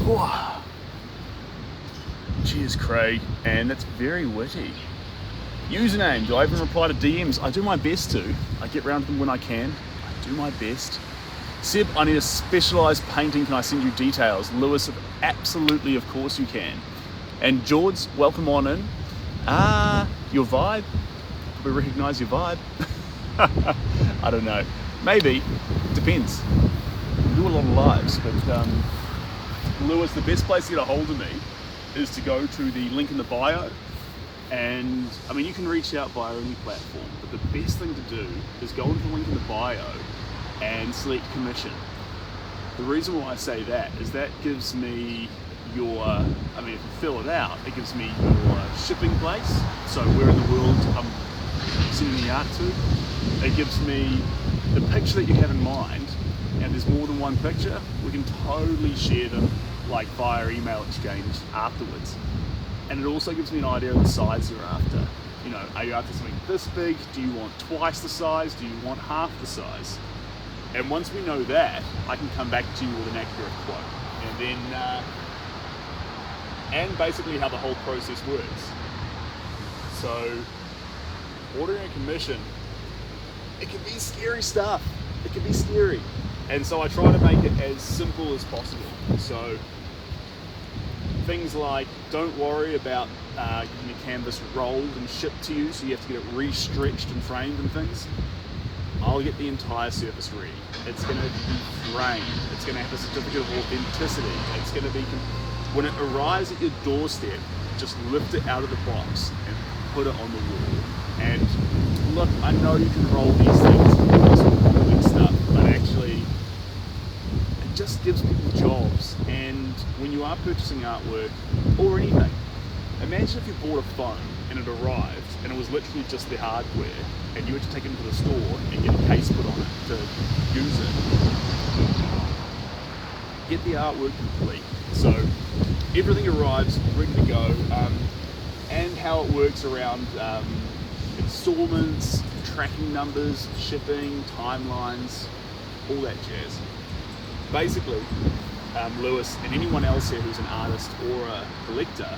Whoa. Cheers, Craig. And that's very witty. Username, do I even reply to DMs? I do my best to. I get round to them when I can. I do my best. Seb, I need a specialised painting. Can I send you details? Lewis, absolutely, of course you can. And George, welcome on in. Your vibe? We recognise your vibe. I don't know. Maybe. Depends. We do a lot of lives, but Lewis, the best place to get a hold of me is to go to the link in the bio. And I mean, you can reach out via any platform, but the best thing to do is go into the link in the bio and select commission. The reason why I say that is that gives me your, if you fill it out, it gives me your shipping place, so where in the world I'm sending the art to. It gives me the picture that you have in mind, and there's more than one picture, we can totally share them like via email exchange afterwards. And it also gives me an idea of the size you're after. You know, are you after something this big? Do you want twice the size? Do you want half the size? And once we know that, I can come back to you with an accurate quote. And then, and basically how the whole process works. So, ordering a commission, it can be scary stuff. It can be scary. And so I try to make it as simple as possible. So, things like, don't worry about getting your canvas rolled and shipped to you, so you have to get it re-stretched and framed and things. I'll get the entire surface ready. It's going to be framed. It's going to have a certificate of authenticity. It's going to be, when it arrives at your doorstep, just lift it out of the box and put it on the wall. And look, I know you can roll these things and do all sorts of big stuff, but actually, it just gives people jobs. And when you are purchasing artwork or anything, imagine if you bought a phone and it arrived and it was literally just the hardware, and you had to take it into the store and get a case put on it to use it. Get the artwork complete. So everything arrives ready to go, and how it works around installments, tracking numbers, shipping, timelines, all that jazz. Basically, Lewis and anyone else here who's an artist or a collector,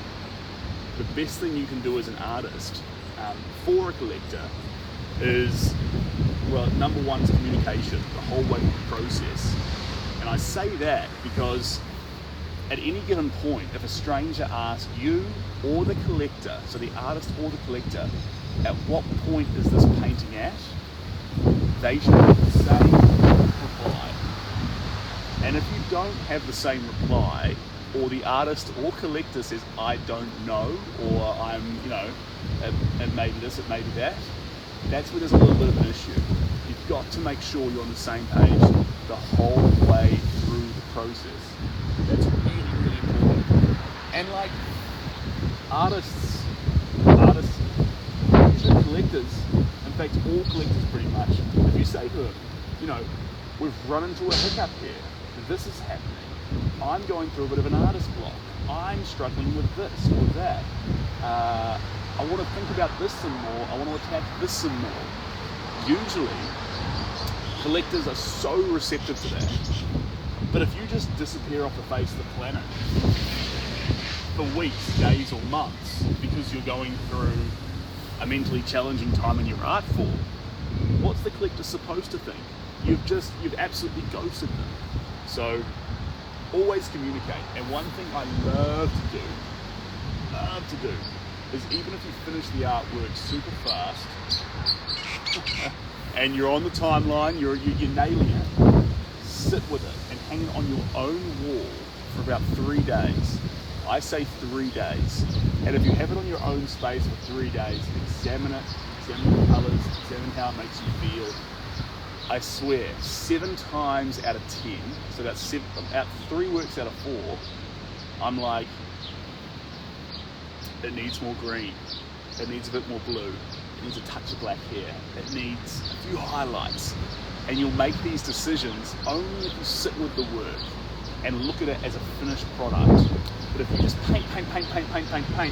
the best thing you can do as an artist for a collector is, well, number one is communication, the whole way through the process. And I say that because at any given point, if a stranger asks you or the collector, so the artist or the collector, at what point is this painting at, they should have the same reply. And if you don't have the same reply, or the artist or collector says, I don't know, or I'm, it may be this, it may be that, that's where there's a little bit of an issue. You've got to make sure you're on the same page the whole way through the process. That's really, really important. And like artists, usually collectors, in fact all collectors pretty much, if you say to them, we've run into a hiccup here, this is happening, I'm going through a bit of an artist block, I'm struggling with this or that, I want to think about this some more, I want to attack this some more. Usually, collectors are so receptive to that. But if you just disappear off the face of the planet for weeks, days or months because you're going through a mentally challenging time in your art form, what's the collector supposed to think? You've absolutely ghosted them. So always communicate. And one thing I love to do, is even if you finish the artwork super fast and you're on the timeline, you're nailing it, sit with it and hang it on your own wall for about 3 days. I say 3 days. And if you have it on your own space for 3 days, examine it, examine the colours, examine how it makes you feel. I swear, 7 times out of 10, so that's 3 works out of 4, I'm like, it needs more green, it needs a bit more blue, it needs a touch of black here, it needs a few highlights. And you'll make these decisions only if you sit with the work and look at it as a finished product. But if you just paint,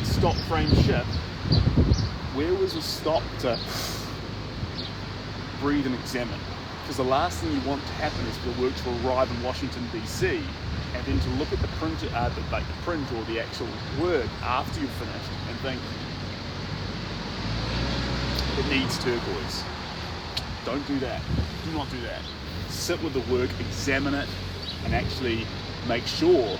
stop, frame, ship, where was the stop to breathe and examine? Because the last thing you want to happen is for the work to arrive in Washington DC and then to look at the print, like the print or the actual work after you've finished and think, it needs turquoise. Don't do that. Do not do that. Sit with the work, examine it, and actually make sure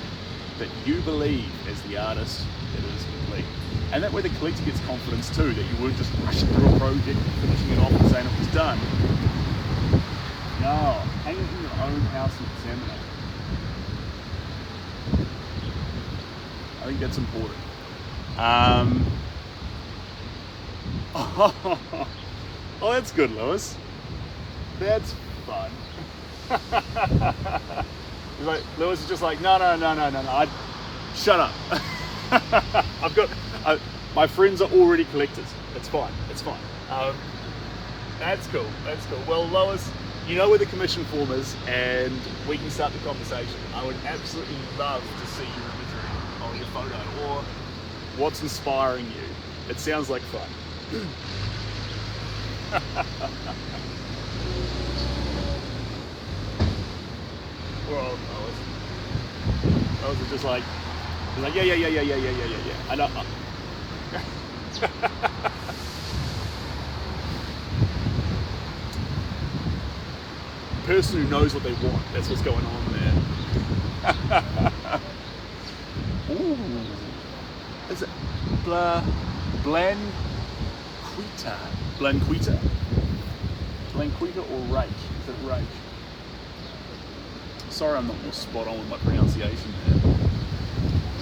that you believe, as the artist, that it is complete. And that way the collector gets confidence too, that you weren't just rushing through a project, finishing it off and saying it was done. No, hang it in your own house and examine it. I think that's important. Oh, that's good, Lewis. That's fun. Like, Lewis is just like, no. Shut up. My friends are already collectors. It's fine. That's cool. Well, Lois, you know where the commission form is, and we can start the conversation. I would absolutely love to see your imagery on your photo, or what's inspiring you. It sounds like fun. Well, Lois is just like, yeah. I know. Person who knows what they want. That's what's going on there. Ooh, is it Blanquita or rake? Is it rake? Sorry, I'm not more spot on with my pronunciation there.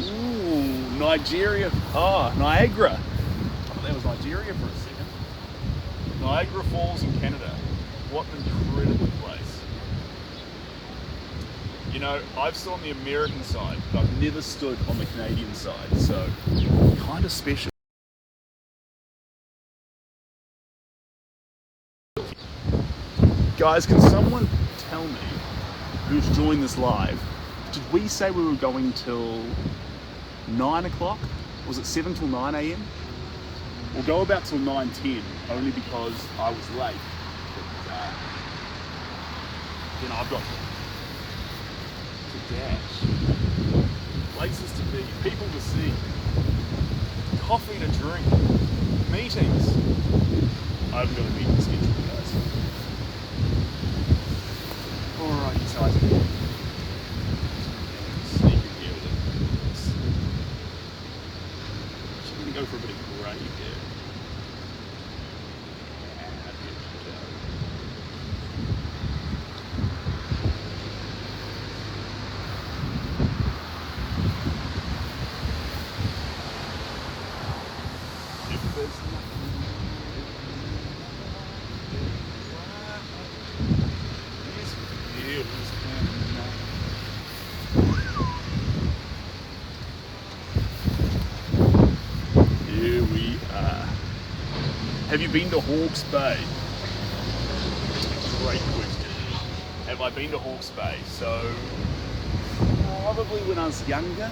Ooh, Nigeria. Oh, Niagara. I thought that was Nigeria for a second. Niagara Falls in Canada. What an incredible place. You know, I've stood on the American side, but I've never stood on the Canadian side, so kind of special. Guys, can someone tell me who's joined this live? Did we say we were going till 9 o'clock? Was it 7 till 9 a.m? We'll go about till 9:10, only because I was late. But, I've got to dash. Places to be, people to see, coffee to drink, meetings. I haven't got a meeting scheduled, guys. Alright, so I can sneak in here with it. Just going to go for a bit of grey here. Have you been to Hawke's Bay? Great question. Have I been to Hawke's Bay? So, probably when I was younger.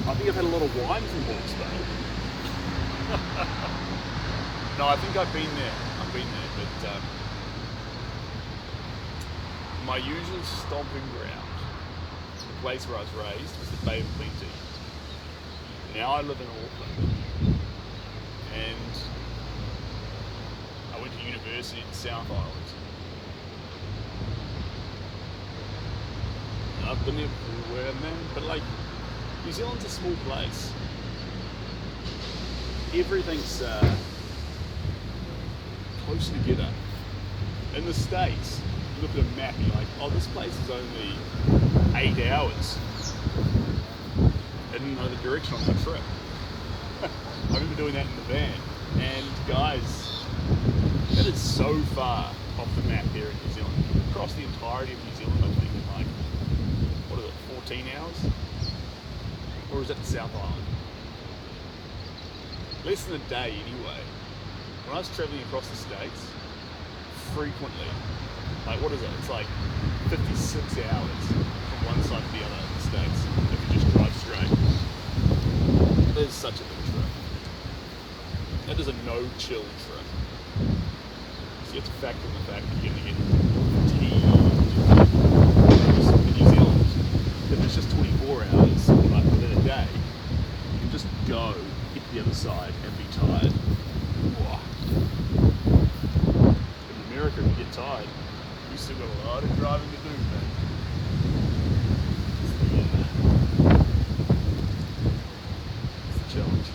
I think I've had a lot of wine from Hawke's Bay. No, I think I've been there, but my usual stomping ground, the place where I was raised, was the Bay of Plenty. Now I live in Auckland, and I went to university in South Island. And I've been everywhere, man, but like, New Zealand's a small place. Everything's close together. In the States, you look at a map and you're like, oh, this place is only 8 hours. I didn't know the direction on my trip. I remember doing that in the van. And guys, that is so far off the map here in New Zealand. Across the entirety of New Zealand, I think, in like, what is it, 14 hours? Or is that the South Island? Less than a day anyway. When I was travelling across the States, frequently, like what is it? It's like 56 hours from one side to the other of the States if you just drive straight. That is such a big trip. That is a no-chill trip. So you have to factor in the fact that you're going to get fatigued We still got a lot of driving to do, man. It's a challenge.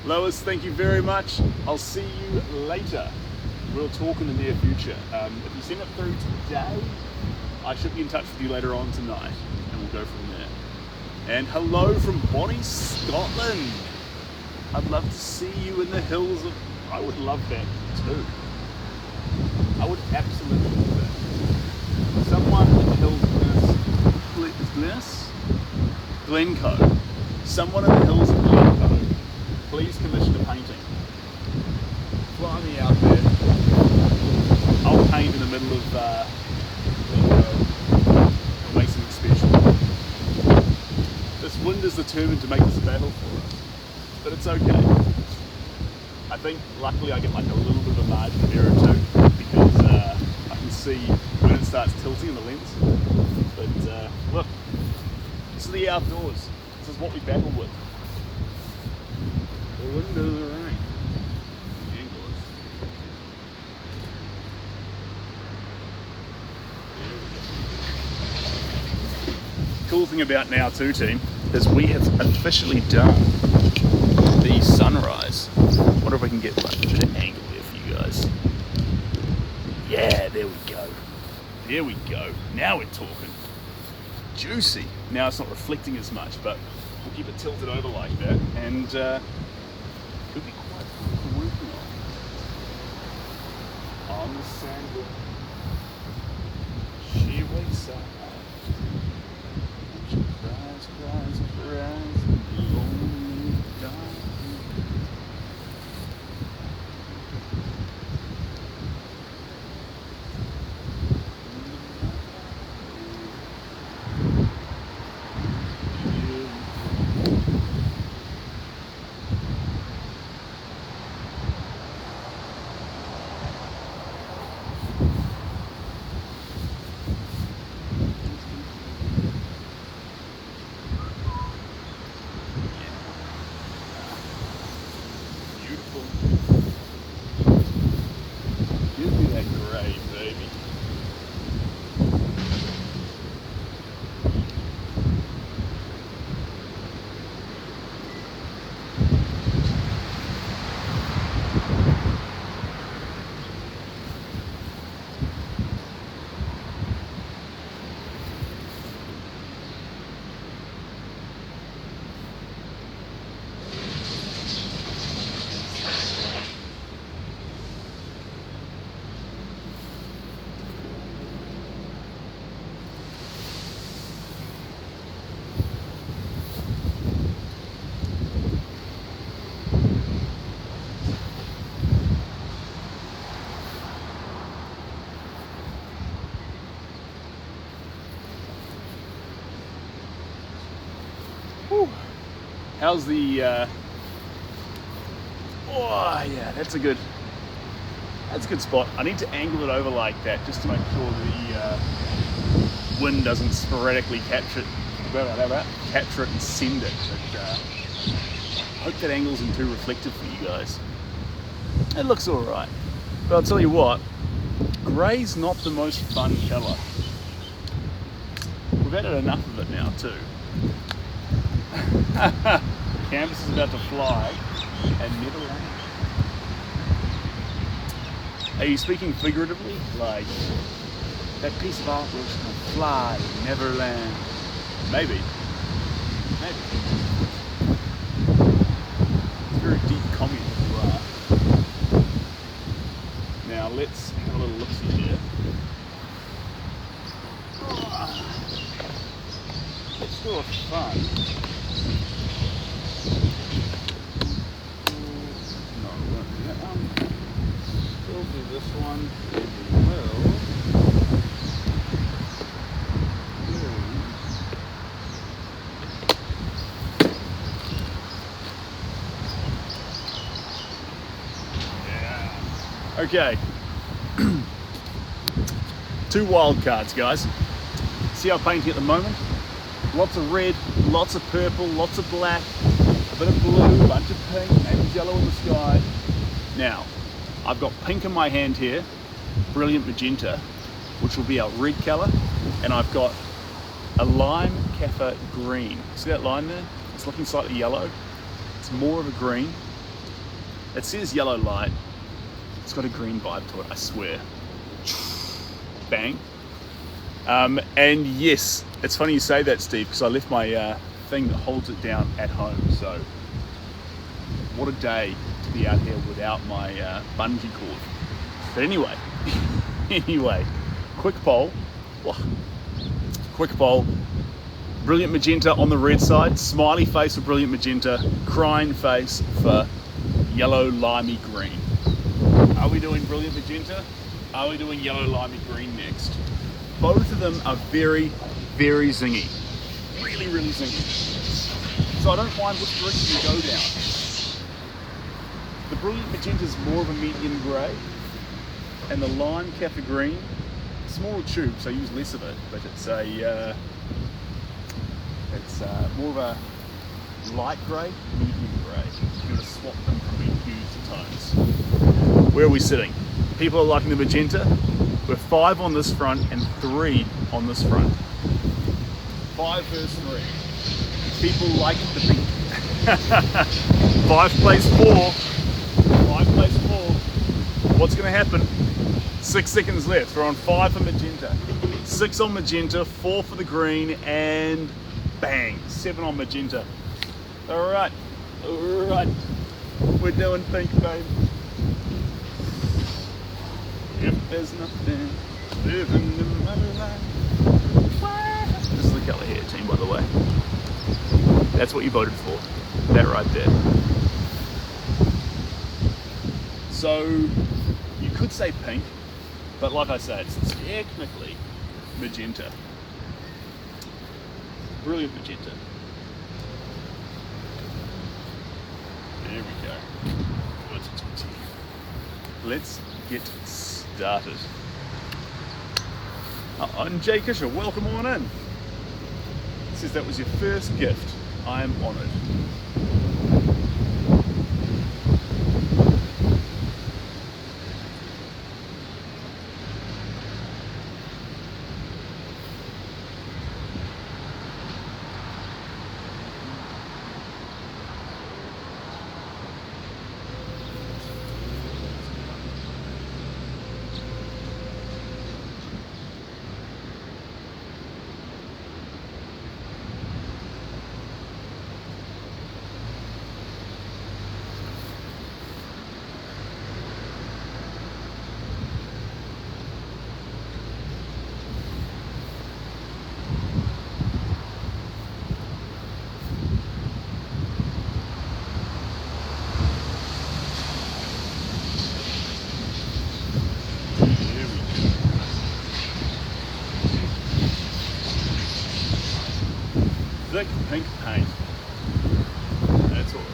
Lois, thank you very much. I'll see you later. We'll talk in the near future. If you send it through today, I should be in touch with you later on tonight, and we'll go from there. And hello from Bonnie, Scotland. I'd love to see you in the hills of... I would love that too. I would absolutely love that. Someone in the hills of Glencoe. Someone in the hills of Glencoe. Please commission a painting. Fly me out there. I'll paint in the middle of Glencoe. I'll make something special. This wind is determined to make this battle for us, but it's okay. I think luckily I get like a little bit of a margin of error too, because I can see when it starts tilting in the lens. But look, this is the outdoors. This is what we battle with. The wind or the rain. Cool thing about now too, team, is we have officially done the sunrise. I wonder if I can get like a bit of angle here for you guys. Yeah, there we go. There we go. Now we're talking. Juicy. Now it's not reflecting as much, but we'll keep it tilted over like that, and could be quite fun for working on the sandal. She wakes up. She cries, cries, cries, and lonely dies. How's the, oh yeah, that's a good spot. I need to angle it over like that just to make sure the wind doesn't sporadically capture it and send it. But I hope that angle isn't too reflective for you guys. It looks all right. But I'll tell you what, grey's not the most fun colour. We've added enough of it now too. Canvas is about to fly and never land. Are you speaking figuratively? Like that piece of artwork's gonna fly and never land. Maybe. Maybe. It's a very deep comment if you are. Now let's have a little look-see here. Let's do a fun. No, we won't do that one. We'll do this one. And we will. Okay, 2 wild cards, guys. See I'm painting at the moment? Lots of red, lots of purple, lots of black, a bit of blue, a bunch of pink, maybe yellow in the sky. Now, I've got pink in my hand here, brilliant magenta, which will be our red colour, and I've got a lime kaffir green. See that line there? It's looking slightly yellow. It's more of a green. It says yellow light. It's got a green vibe to it, I swear. Bang. And yes, it's funny you say that, Steve, because I left my thing that holds it down at home. So what a day to be out here without my bungee cord. But anyway, quick poll. Quick poll. Brilliant magenta on the red side, smiley face for brilliant magenta, crying face for yellow limey green. Are we doing brilliant magenta? Are we doing yellow limey green next? Both of them are very, very zingy. Really, really zingy. So I don't mind which direction you go down. The brilliant magenta is more of a medium grey, and the lime kaffir green, smaller tube, so I use less of it, but it's more of a light grey, medium grey. I'm going to swap them from being hues to tones. Where are we sitting? People are liking the magenta. We're 5 on this front and 3 on this front. 5 versus 3. People like the pink. 5 plays 4. 5 plays 4. What's going to happen? 6 seconds left. We're on 5 for magenta. 6 on magenta, 4 for the green, and bang, 7 on magenta. All right. We're doing pink, babe. If there's nothing living in my life. This is the colour here, team, by the way. That's what you voted for. That right there. So, you could say pink, but like I said, it's technically magenta. Brilliant magenta. There we go. Let's get started. I'm Jay Kisher, welcome on in. It says that was your first gift. I am honoured. Thick pink paint. That's all right.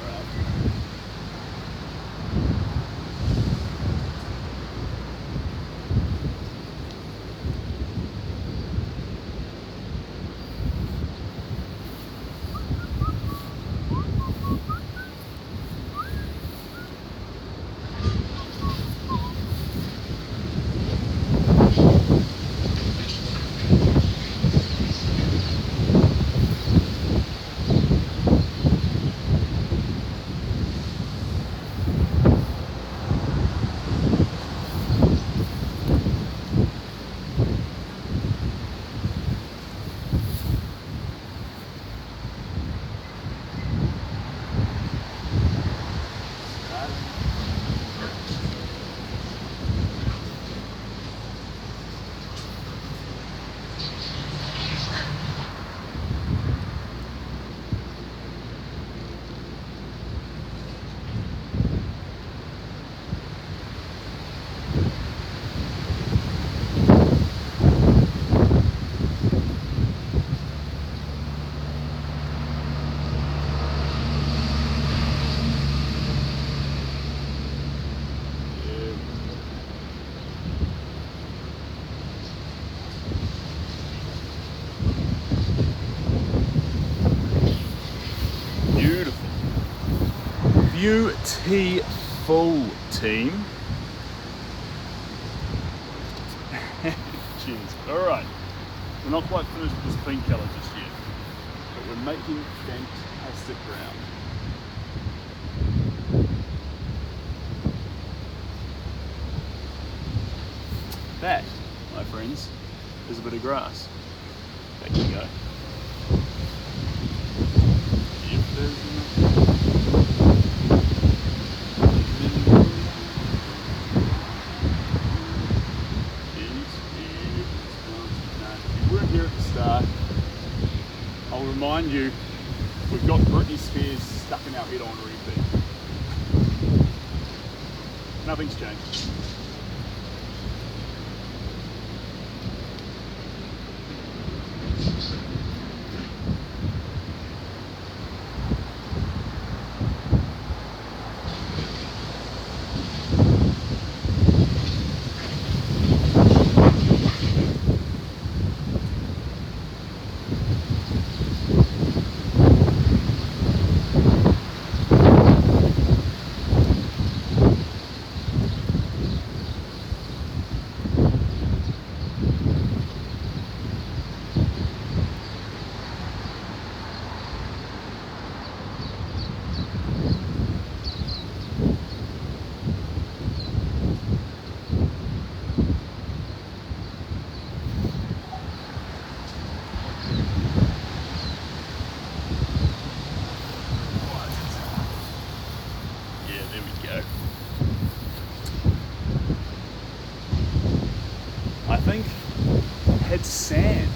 beautiful team. Cheers. Alright, we're not quite finished with this pink colour just yet, but we're making fantastic ground. That, my friends, is a bit of grass. Back you go. Yep, there's if you weren't here at the start, I'll remind you, we've got Britney Spears stuck in our head on repeat. Nothing's changed. I think it had sand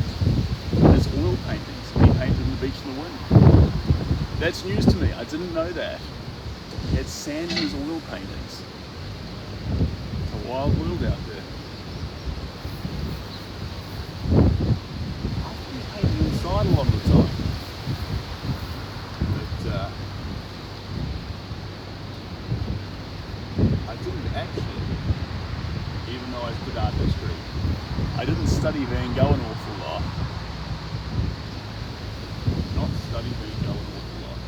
as oil paintings being painted on the beach in the wind. That's news to me, I didn't know that. It had sand in his oil paintings. It's a wild world out there. I've been painting inside a lot of the time. But I didn't actually, even though I did art history. I didn't study Van Gogh an awful lot. Not study Van Gogh an awful lot.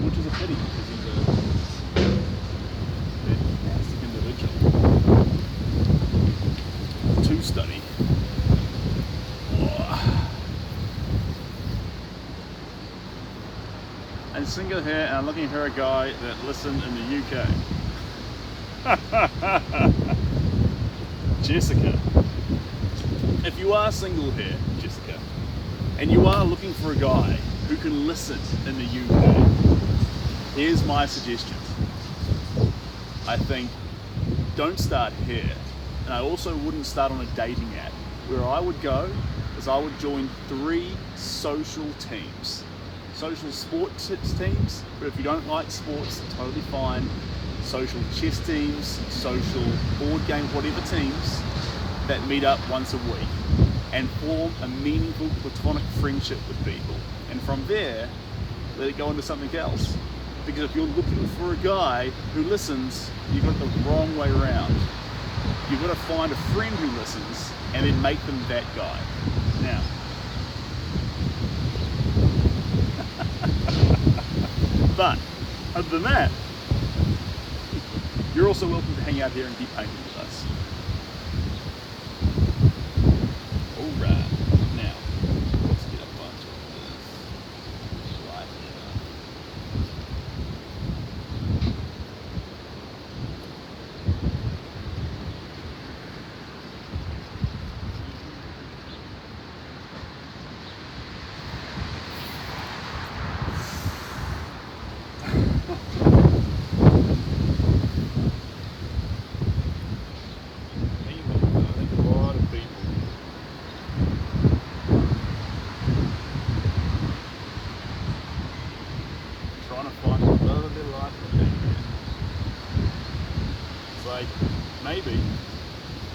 Which is a pity because he's a fantastic individual to study. Oh. And single here, and I'm looking for a guy that listened in the UK. Jessica, if you are single here, Jessica, and you are looking for a guy who can listen in the UK, here's my suggestion. I think don't start here, and I also wouldn't start on a dating app. Where I would go is I would join 3 social teams. Social sports teams, but if you don't like sports, totally fine. Social chess teams, social board game, whatever teams that meet up once a week and form a meaningful platonic friendship with people. And from there, let it go into something else. Because if you're looking for a guy who listens, you've got it the wrong way around. You've got to find a friend who listens and then make them that guy. Now, but other than that, you're also welcome to hang out here and keep painting with us. Alright, now, let's get a bunch of this right here.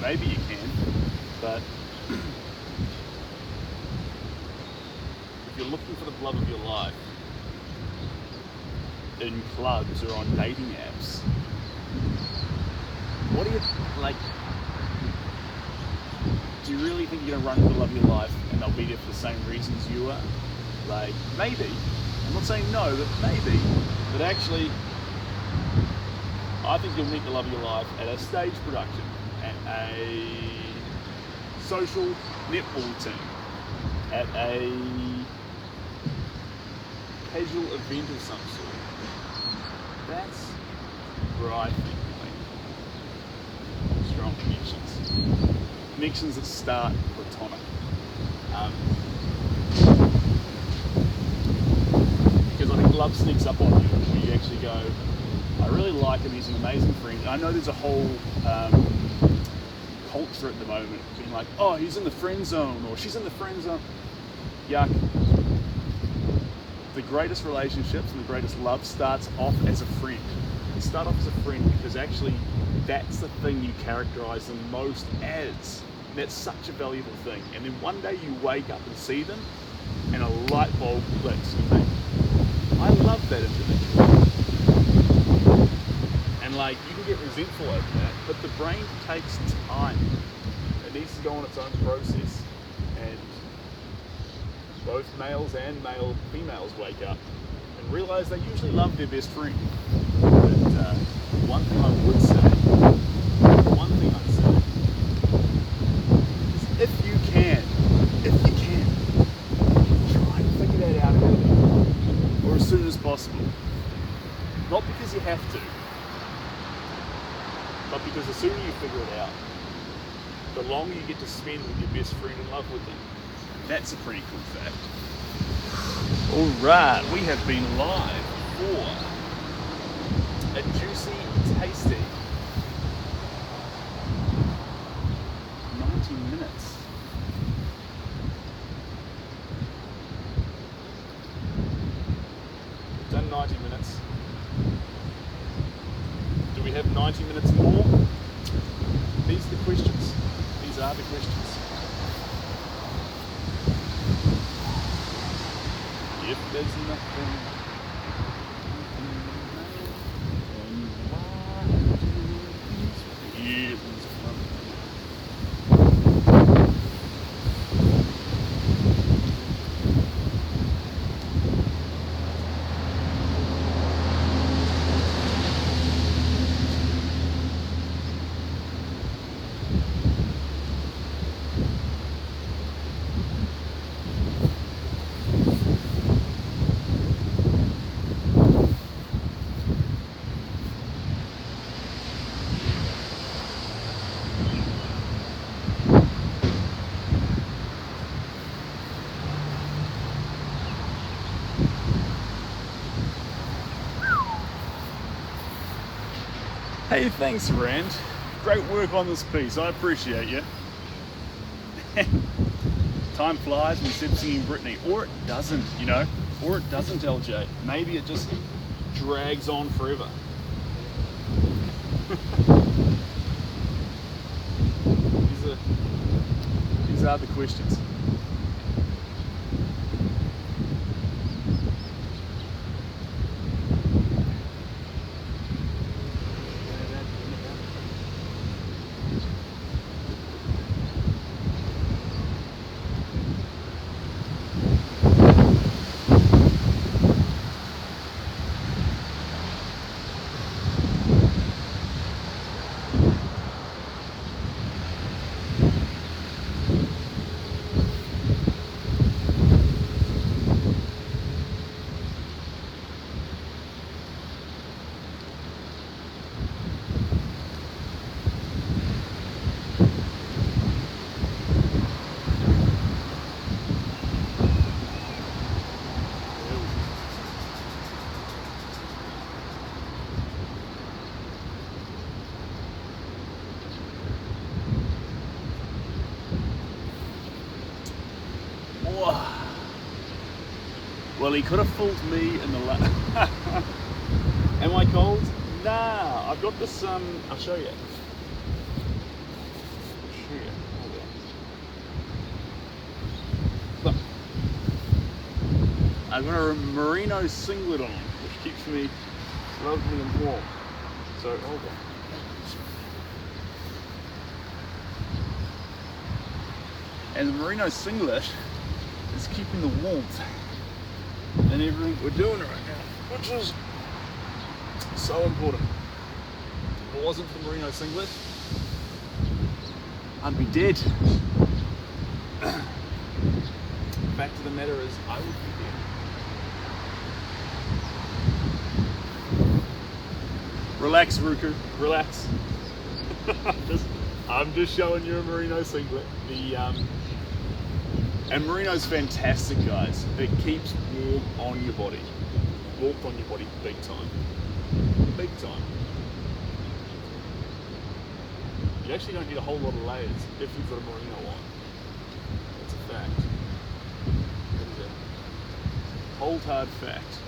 Maybe you can, but if you're looking for the love of your life in clubs or on dating apps, what do you like? Do you really think you're gonna run for the love of your life and they'll be there for the same reasons you are? Like maybe, and I'm not saying no, but maybe. But actually, I think you'll meet the love of your life at a stage production, at a social netball team, at a casual event of some sort. That's where I think you make strong connections. Connections that start platonic. Because I think love sneaks up on you where you actually go, I really like him, he's an amazing friend. And I know there's a whole culture at the moment being like, oh, he's in the friend zone or she's in the friend zone. Yuck. The greatest relationships and the greatest love starts off as a friend. They start off as a friend because actually that's the thing you characterize them most as. And that's such a valuable thing. And then one day you wake up and see them and a light bulb clicks. You think, I love that individual. And like, you can get resentful over that, but the brain takes time. It needs to go on its own process. And both males and females wake up and realize they usually love their best friend. But one thing I'd say is if you can, try and figure that out early or as soon as possible. Not because you have to, but because the sooner you figure it out, the longer you get to spend with your best friend in love with them. That's a pretty cool fact. Alright, we have been live for a juicy, tasty 90 minutes. We've done 90 minutes. Do we have 90 minutes more? These are the questions. These are the questions. If there's nothing Hey, thanks, Rand. Great work on this piece. I appreciate you. Time flies when you start singing Britney. Or it doesn't, you know. Or it doesn't, LJ. Maybe it just drags on forever. These are the questions. Well, he could have fooled me in the Am I cold? Nah, I've got this, I'll show you. Look. I've got a merino singlet on, which keeps me relatively warm. So, hold on. And the merino singlet is keeping the warmth and everything we're doing right now, which is so important. If it wasn't for the merino singlet, I'd be dead. Fact of the matter is, I would be dead. Relax, Ruku. Relax. I'm just showing you a merino singlet. And merino's fantastic, guys. It keeps warm on your body. Warmth on your body, big time. Big time. You actually don't need a whole lot of layers if you've got a merino on. That's a fact. That is a cold hard fact.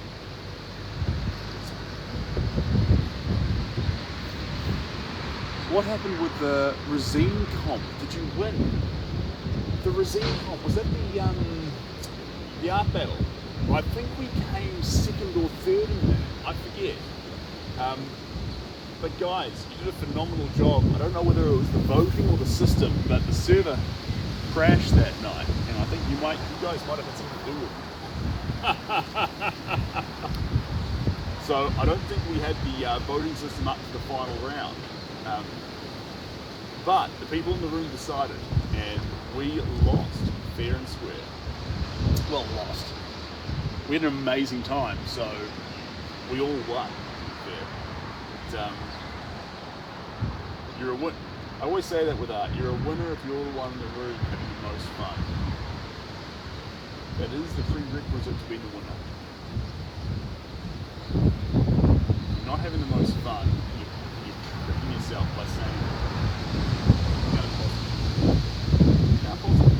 What happened with the Resine comp? Did you win? The Resine comp, was that the art battle? I think we came second or third in that. I forget. But guys, you did a phenomenal job. I don't know whether it was the voting or the system, but the server crashed that night, and I think you guys might have had something to do with it. So I don't think we had the voting system up to the final round. But the people in the room decided, and we lost fair and square. Well, lost. We had an amazing time, so we all won. But, you're a winner. I always say that with art. You're a winner if you're the one in the room having the most fun. That is the prerequisite to being the winner. If you're not having the most fun, you're tricking yourself by saying, "Can't possibly."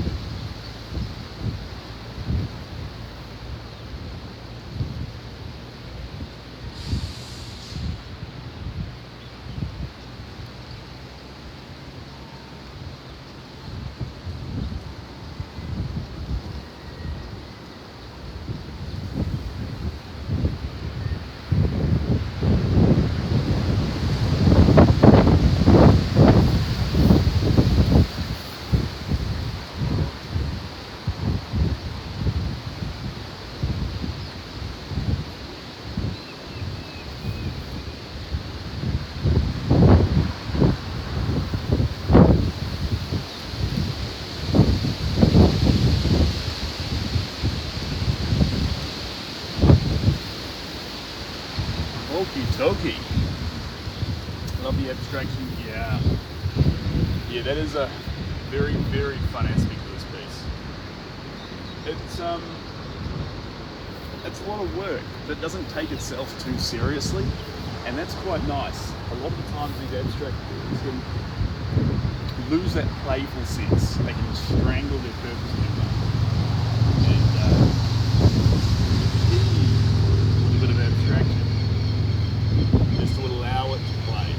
Okie. Love the abstraction. Yeah, that is a very, very fun aspect of this piece. It's a lot of work that doesn't take itself too seriously, and that's quite nice. A lot of the times these abstract works can lose that playful sense. They can strangle their purpose too much. And a little bit of abstraction is to allow it to play.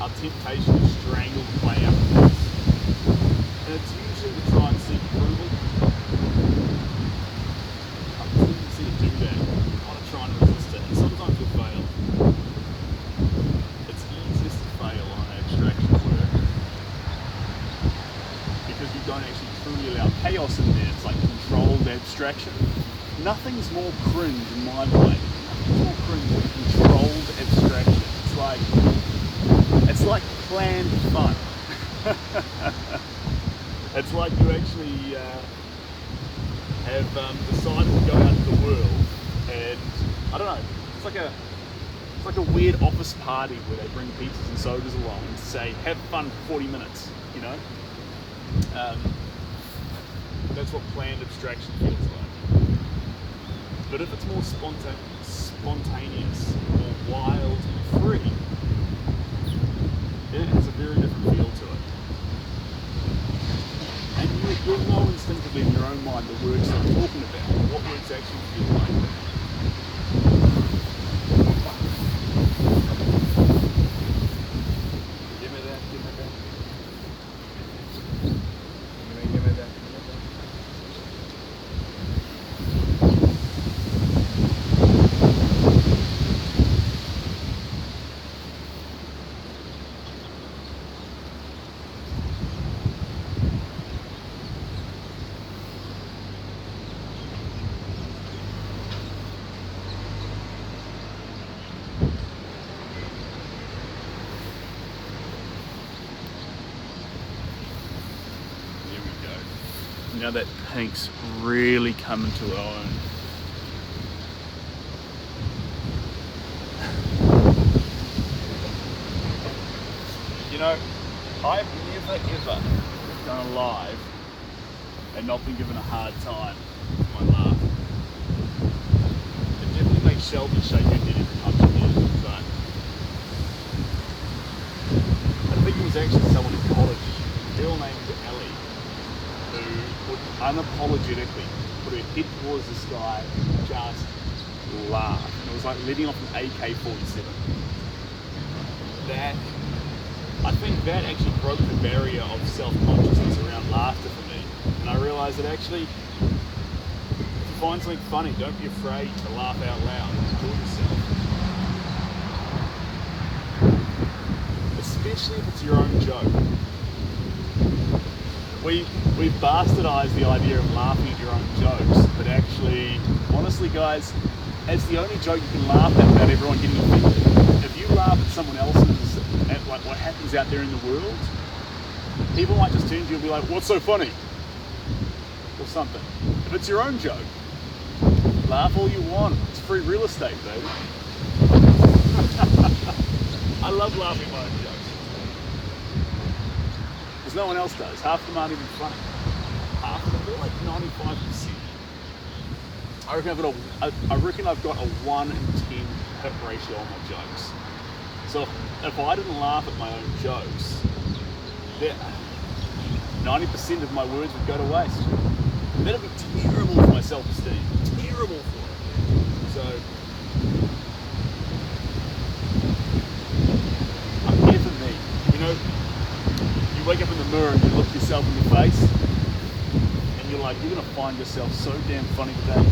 Our temptation is to strangle the play out of things. And it's usually to try and seek approval. Our tendency to do that, we want to try and resist it, and sometimes we fail. It's easiest to fail on abstraction work because you don't actually truly allow chaos in there. It's like controlled abstraction. Nothing's more cringe in my mind. More cringe than controlled abstraction. It's like planned fun. It's like you actually have decided to go out into the world, and I don't know. It's like a weird office party where they bring pizzas and sodas along and say, "Have fun for 40 minutes." You know. That's what planned abstraction feels like. But if it's more spontaneous, more wild and free, it has a very different feel to it. And you'll know instinctively in your own mind the words that I'm talking about, what words actually feel like. Give me that. Give me that. Now that pink's really coming to her own. You know, I've never ever done a live and not been given a hard time for my laugh. It definitely makes Shelby shake her head every time she hears it, but I think it was actually someone in college, a girl named Ellie, who would unapologetically put her head towards the sky and just laugh. And it was like letting off an AK-47. I think that actually broke the barrier of self-consciousness around laughter for me. And I realised that actually, if you find something funny, don't be afraid to laugh out loud and enjoy yourself. Especially if it's your own joke. We've bastardized the idea of laughing at your own jokes, but actually, honestly guys, it's the only joke you can laugh at without everyone getting offended. If you laugh at someone else's, at like what happens out there in the world, people might just turn to you and be like, what's so funny? Or something. If it's your own joke, laugh all you want. It's free real estate, baby. I love laughing at my own jokes. Because no one else does. Half of them aren't even funny. Half of them, they're like 95%. I reckon I've got a 1 in 10 hit ratio on my jokes. So if I didn't laugh at my own jokes, 90% of my words would go to waste. And that'd be terrible for my self-esteem. Terrible for it. So I'm here for me. You know, you wake up in the mirror and you look yourself in the face and you're like, you're gonna find yourself so damn funny today.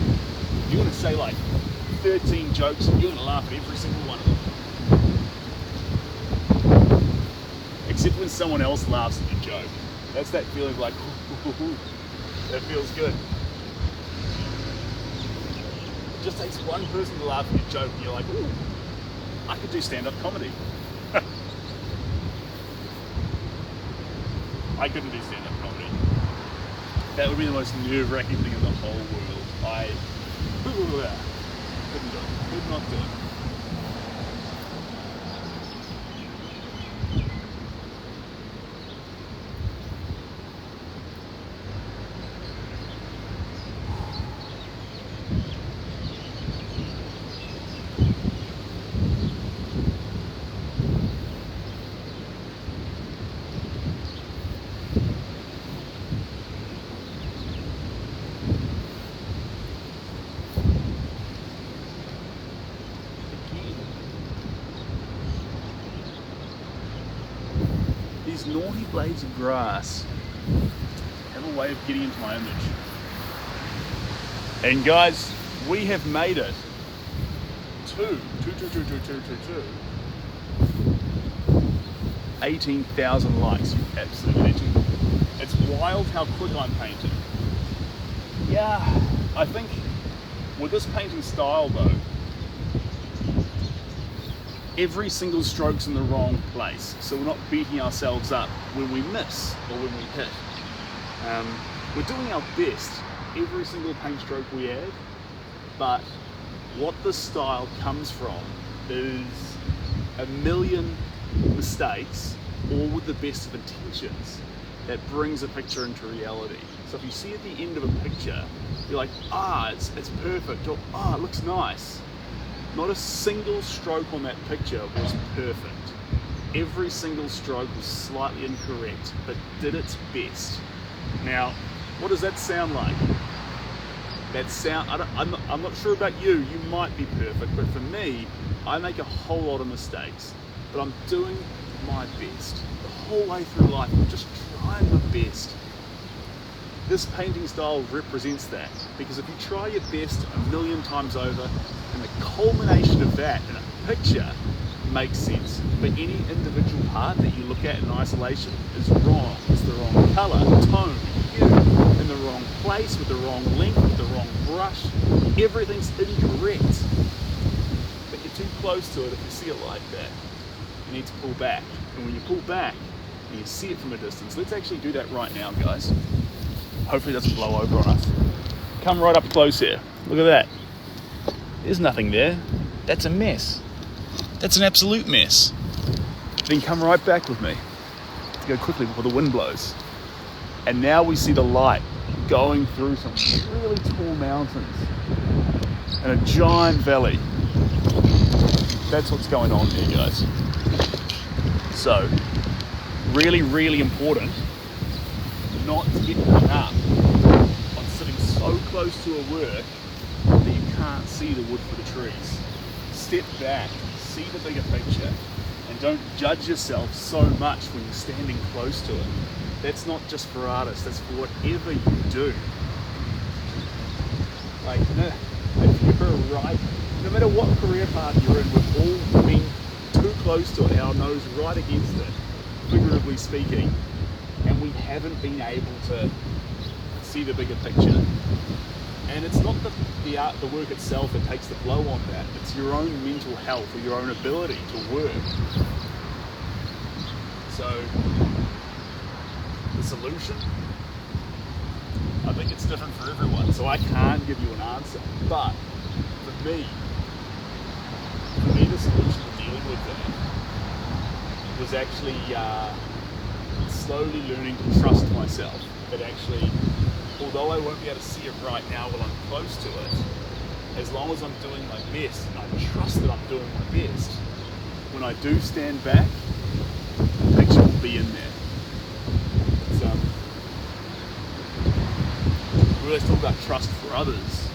You're gonna say like 13 jokes and you're gonna laugh at every single one of them. Except when someone else laughs at your joke. That's that feeling of like, that feels good. It just takes one person to laugh at your joke and you're like, ooh, I could do stand-up comedy. I couldn't do stand-up comedy. That would be the most nerve-wracking thing in the whole world. I couldn't do it. Could not do it. These naughty blades of grass have a way of getting into my image. And guys, we have made it to 18,000 likes. You absolute legend. It's wild how quick I'm painting. Yeah, I think with this painting style though, every single stroke's in the wrong place, so we're not beating ourselves up when we miss or when we hit. We're doing our best every single paint stroke we add, but what this style comes from is a million mistakes, all with the best of intentions, that brings a picture into reality. So if you see at the end of a picture, you're like, it's perfect, or it looks nice. Not a single stroke on that picture was perfect. Every single stroke was slightly incorrect, but did its best. Now, what does that sound like? I'm not sure about you, you might be perfect, but for me, I make a whole lot of mistakes, but I'm doing my best. The whole way through life, I'm just trying my best. This painting style represents that, because if you try your best a million times over, and the culmination of that in a picture makes sense, but any individual part that you look at in isolation is wrong. It's the wrong colour, tone, hue, in the wrong place, with the wrong length, with the wrong brush. Everything's incorrect. But you're too close to it if you see it like that. You need to pull back. And when you pull back and you see it from a distance, let's actually do that right now, guys. Hopefully it doesn't blow over on us. Come right up close here. Look at that. There's nothing there. That's a mess. That's an absolute mess. Then come right back with me. Let's go quickly before the wind blows. And now we see the light going through some really tall mountains and a giant valley. That's what's going on here, guys. So, really, really important not to get hung up on sitting so close to a work that you can't see the wood for the trees. Step back, see the bigger picture, and don't judge yourself so much when you're standing close to it. That's not just for artists, that's for whatever you do. Like, if you're a writer, no matter what career path you're in, we've all been too close to it, our nose right against it, figuratively speaking, and we haven't been able to see the bigger picture. And it's not the art, the work itself that takes the blow on that, it's your own mental health or your own ability to work. So, the solution? I think it's different for everyone, so I can't give you an answer. But for me the solution to dealing with that was actually slowly learning to trust myself. That actually, although I won't be able to see it right now while I'm close to it, as long as I'm doing my best and I trust that I'm doing my best, when I do stand back, the picture will be in there. We always talk about trust for others.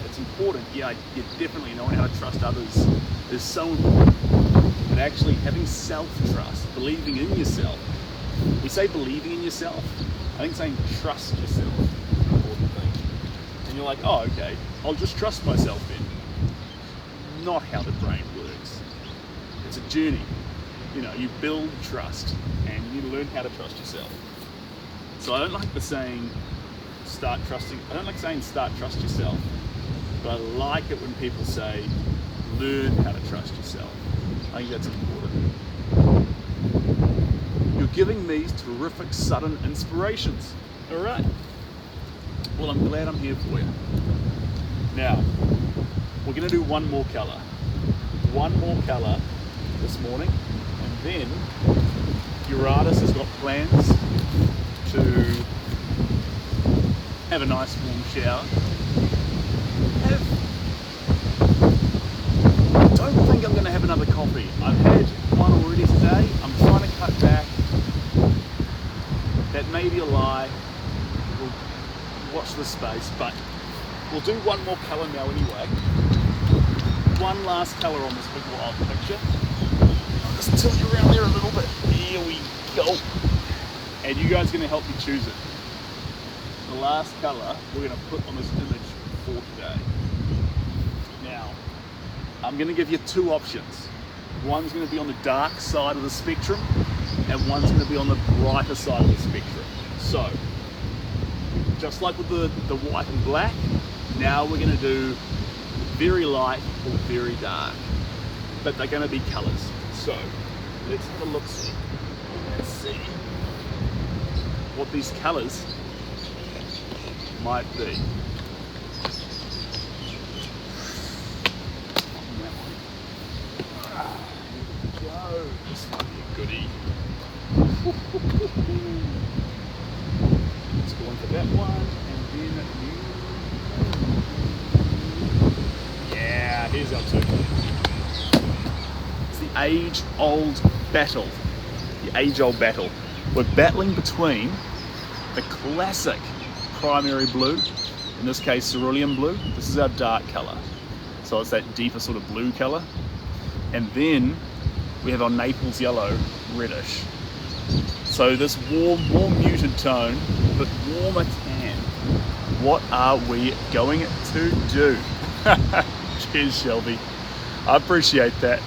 It's important, yeah, you definitely knowing how to trust others is so important. But actually having self-trust, believing in yourself. We say believing in yourself, I think saying trust yourself is an important thing. And you're like, oh, okay, I'll just trust myself then. Not how the brain works. It's a journey. You know, you build trust and you need to learn how to trust yourself. So I don't like the saying, start trust yourself, but I like it when people say learn how to trust yourself. I think that's important. You're giving these terrific sudden inspirations. All right, well, I'm glad I'm here for you. Now we're going to do one more color this morning, and then your artist has got plans to have a nice warm shower. I don't think I'm going to have another coffee. I've had one already today. I'm trying to cut back. That may be a lie. We'll watch the space, but we'll do one more colour now anyway. One last colour on this big wild picture. I'll just tilt you around there a little bit. Here we go. And you guys are going to help me choose it. The last colour we're going to put on this image for today. Now, I'm going to give you two options. One's going to be on the dark side of the spectrum, and one's going to be on the brighter side of the spectrum. So, just like with the white and black, now we're going to do very light or very dark, but they're going to be colours. So, let's have a look-see. Let's see what these colours might be. Here we go. This might be a goodie. Let's go on for that one, and then yeah, here's our two. It's the age-old battle. The age-old battle. We're battling between the classic primary blue, in this case cerulean blue. This is our dark colour, so it's that deeper sort of blue colour, and then we have our Naples yellow reddish. So this warm, more muted tone, but warmer tan. What are we going to do? Cheers, Shelby. I appreciate that.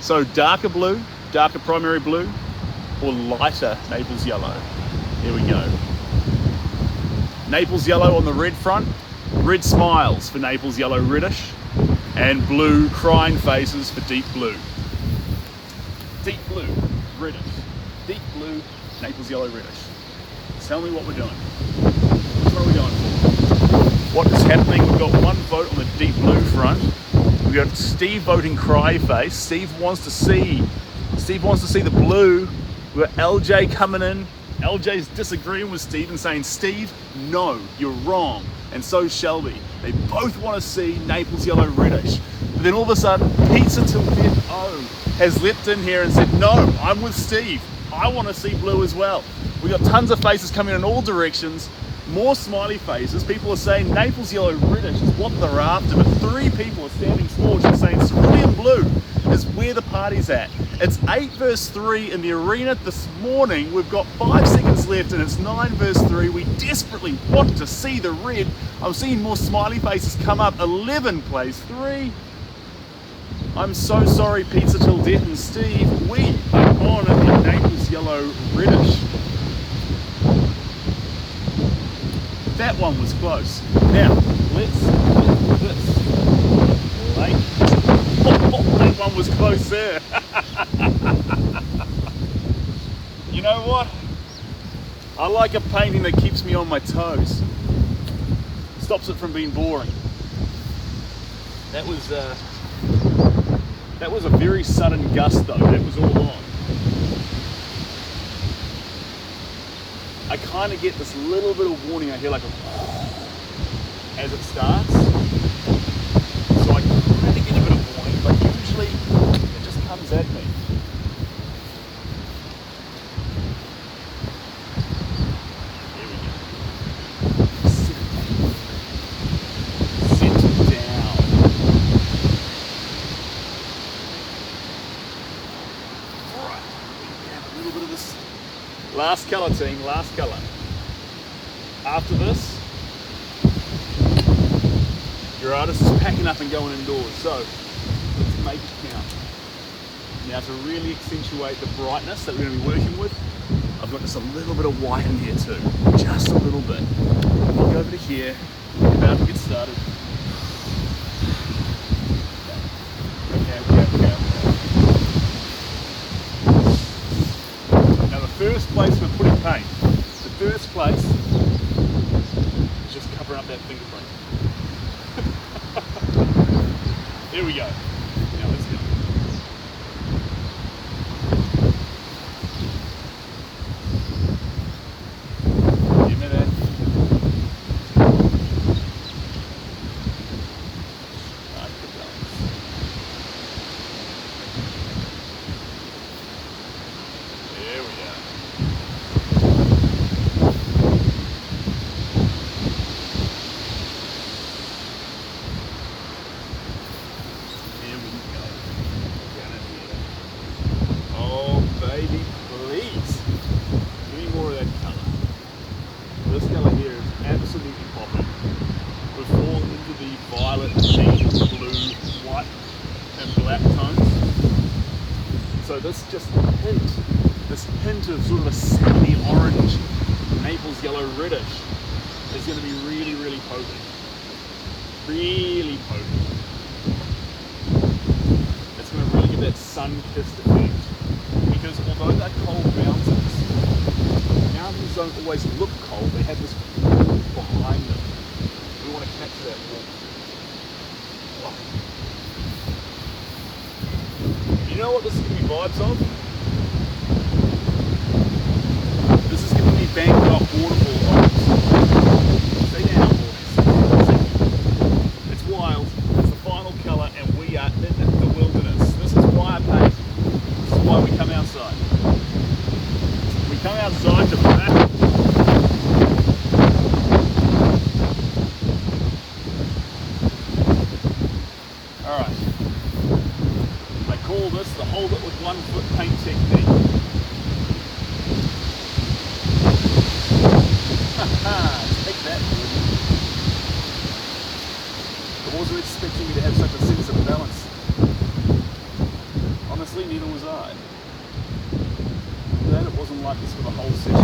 So darker blue, darker primary blue, or lighter Naples yellow. Here we go. Naples yellow on the red front, red smiles for Naples yellow reddish, and blue crying faces for deep blue. Deep blue, reddish. Deep blue, Naples yellow reddish. Tell me what we're doing. Which one are we going for? What is happening? We've got one vote on the deep blue front. We've got Steve voting cry face. Steve wants to see the blue. We've got LJ coming in. LJ's disagreeing with Steve and saying, Steve, no, you're wrong. And so Shelby. They both want to see Naples yellow reddish. But then all of a sudden, Pizza Till Death O has leapt in here and said, no, I'm with Steve. I want to see blue as well. We got tons of faces coming in all directions, more smiley faces. People are saying Naples yellow reddish is what they're after, but 3 people are standing scorched and saying cerulean blue is where the party's at. It's 8 verse 3 in the arena this morning. We've got 5 seconds left and it's 9 verse 3. We desperately want to see the red. I'm seeing more smiley faces come up. 11 plays 3. I'm so sorry, Pizza Till Death and Steve. We are on in Naples yellow reddish. That one was close. Now, let's this. Late. Oh, that one was close there. You know what? I like a painting that keeps me on my toes. Stops it from being boring. That was a very sudden gust though. That was all on. I kind of get this little bit of warning. I hear like a as it starts. So I kind of get a bit of warning, but usually it just comes at me. Here we go. Sit down. Alright, we have a little bit of this. Last colour team, last colour. After this, your artist is packing up and going indoors, so let's make it count. Now to really accentuate the brightness that we're going to be working with, I've got just a little bit of white in here too, just a little bit. Look over to here, we're about to get started. Okay. Now the first place we're putting paint, the first place is just covering up that fingerprint. There we go. Now let's go. Give me that. There we go. Baby, please. Give me more of that colour. This colour here is absolutely popping. We've fallen into the violet, pink, blue, white and black tones. So this hint of sort of a sandy orange, Naples yellow reddish is going to be really, really potent. Really potent. It's going to really give that sun-kissed effect. Because although they're cold mountains don't always look cold, they have this warmth behind them. We want to capture that warmth. You know what this is giving me vibes of? This is giving me Bangkok waterfall vibes. Stay down, boys. It's wild. It's the final colour, and we are in the wilderness. This is why I paint. This is why we come outside. We come outside to practice. Alright. I call this the hold it with 1 foot paint technique. Take that. I wasn't expecting you to have such a sense of balance. Honestly, neither was I. Glad it wasn't like this for the whole session. I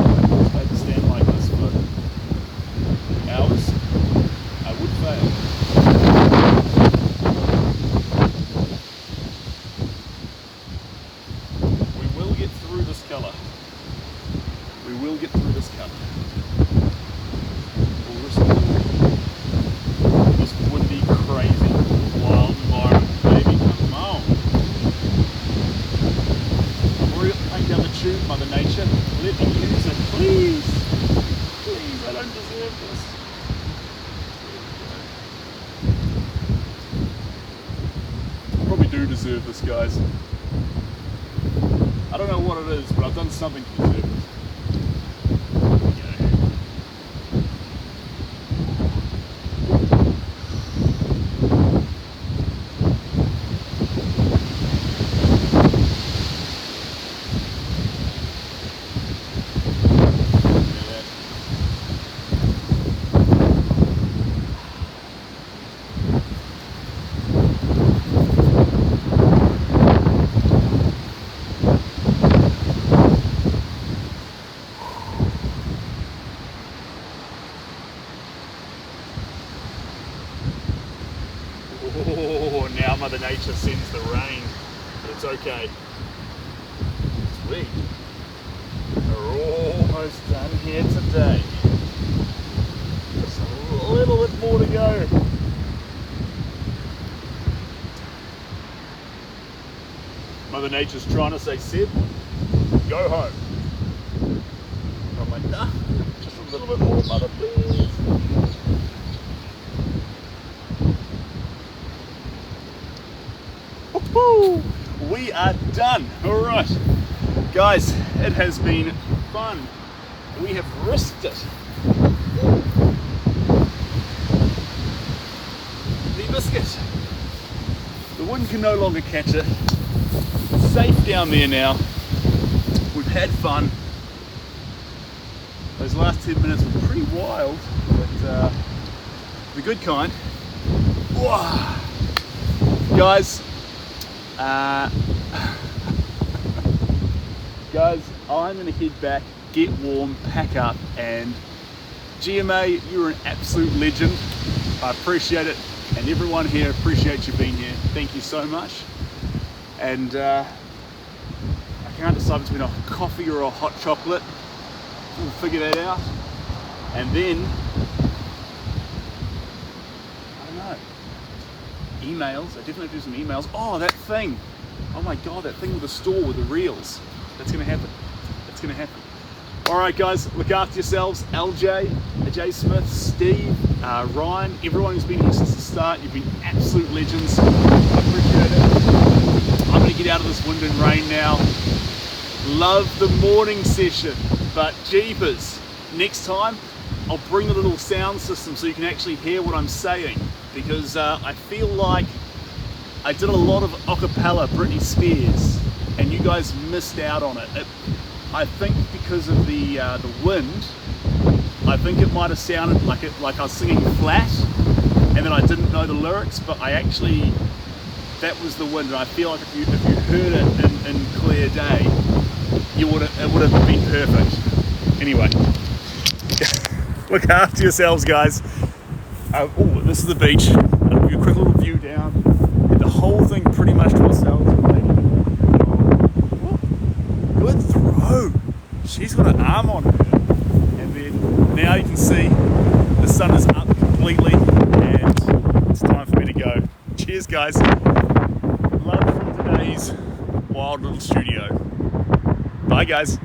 had to stand like this for hours. I would fail. We will get through this colour. We will get through this colour. deserve this, guys. I don't know what it is, but I've done something to deserve it. Oh, now Mother Nature sends the rain, but it's okay. Sweet. We're almost done here today. Just a little bit more to go. Mother Nature's trying to say, Seb, go home. And I'm like, nah, just a little bit more, Mother, please. Woo! We are done. All right, guys, it has been fun. We have risked it. The biscuit. The wind can no longer catch it. It's safe down there now. We've had fun. Those last 10 minutes were pretty wild, but the good kind. Whoa. Guys, guys, I'm going to head back, get warm, pack up, and GMA, you're an absolute legend. I appreciate it, and everyone here appreciates you being here. Thank you so much. And I can't decide between a coffee or a hot chocolate. We'll figure that out. And then, I don't know. Emails, I definitely do some emails. Oh, that thing. Oh my God, that thing with the store with the reels. That's gonna happen. That's gonna happen. All right, guys, look after yourselves. LJ, Jay Smith, Steve, Ryan, everyone who's been here since the start. You've been absolute legends. I appreciate it. I'm gonna get out of this wind and rain now. Love the morning session, but jeepers, next time I'll bring the little sound system so you can actually hear what I'm saying, because I feel like I did a lot of acapella Britney Spears and you guys missed out on it. I think because of the wind, I think it might have sounded like I was singing flat and then I didn't know the lyrics, but I actually, that was the wind, and I feel like if you heard it in clear day, it would have been perfect. Anyway, look after yourselves, guys. Oh, this is the beach. I'll give you a quick little view down. And the whole thing pretty much to ourselves. Good throw. She's got an arm on her. And then now you can see the sun is up completely and it's time for me to go. Cheers, guys. Love from today's wild little studio. Bye, guys.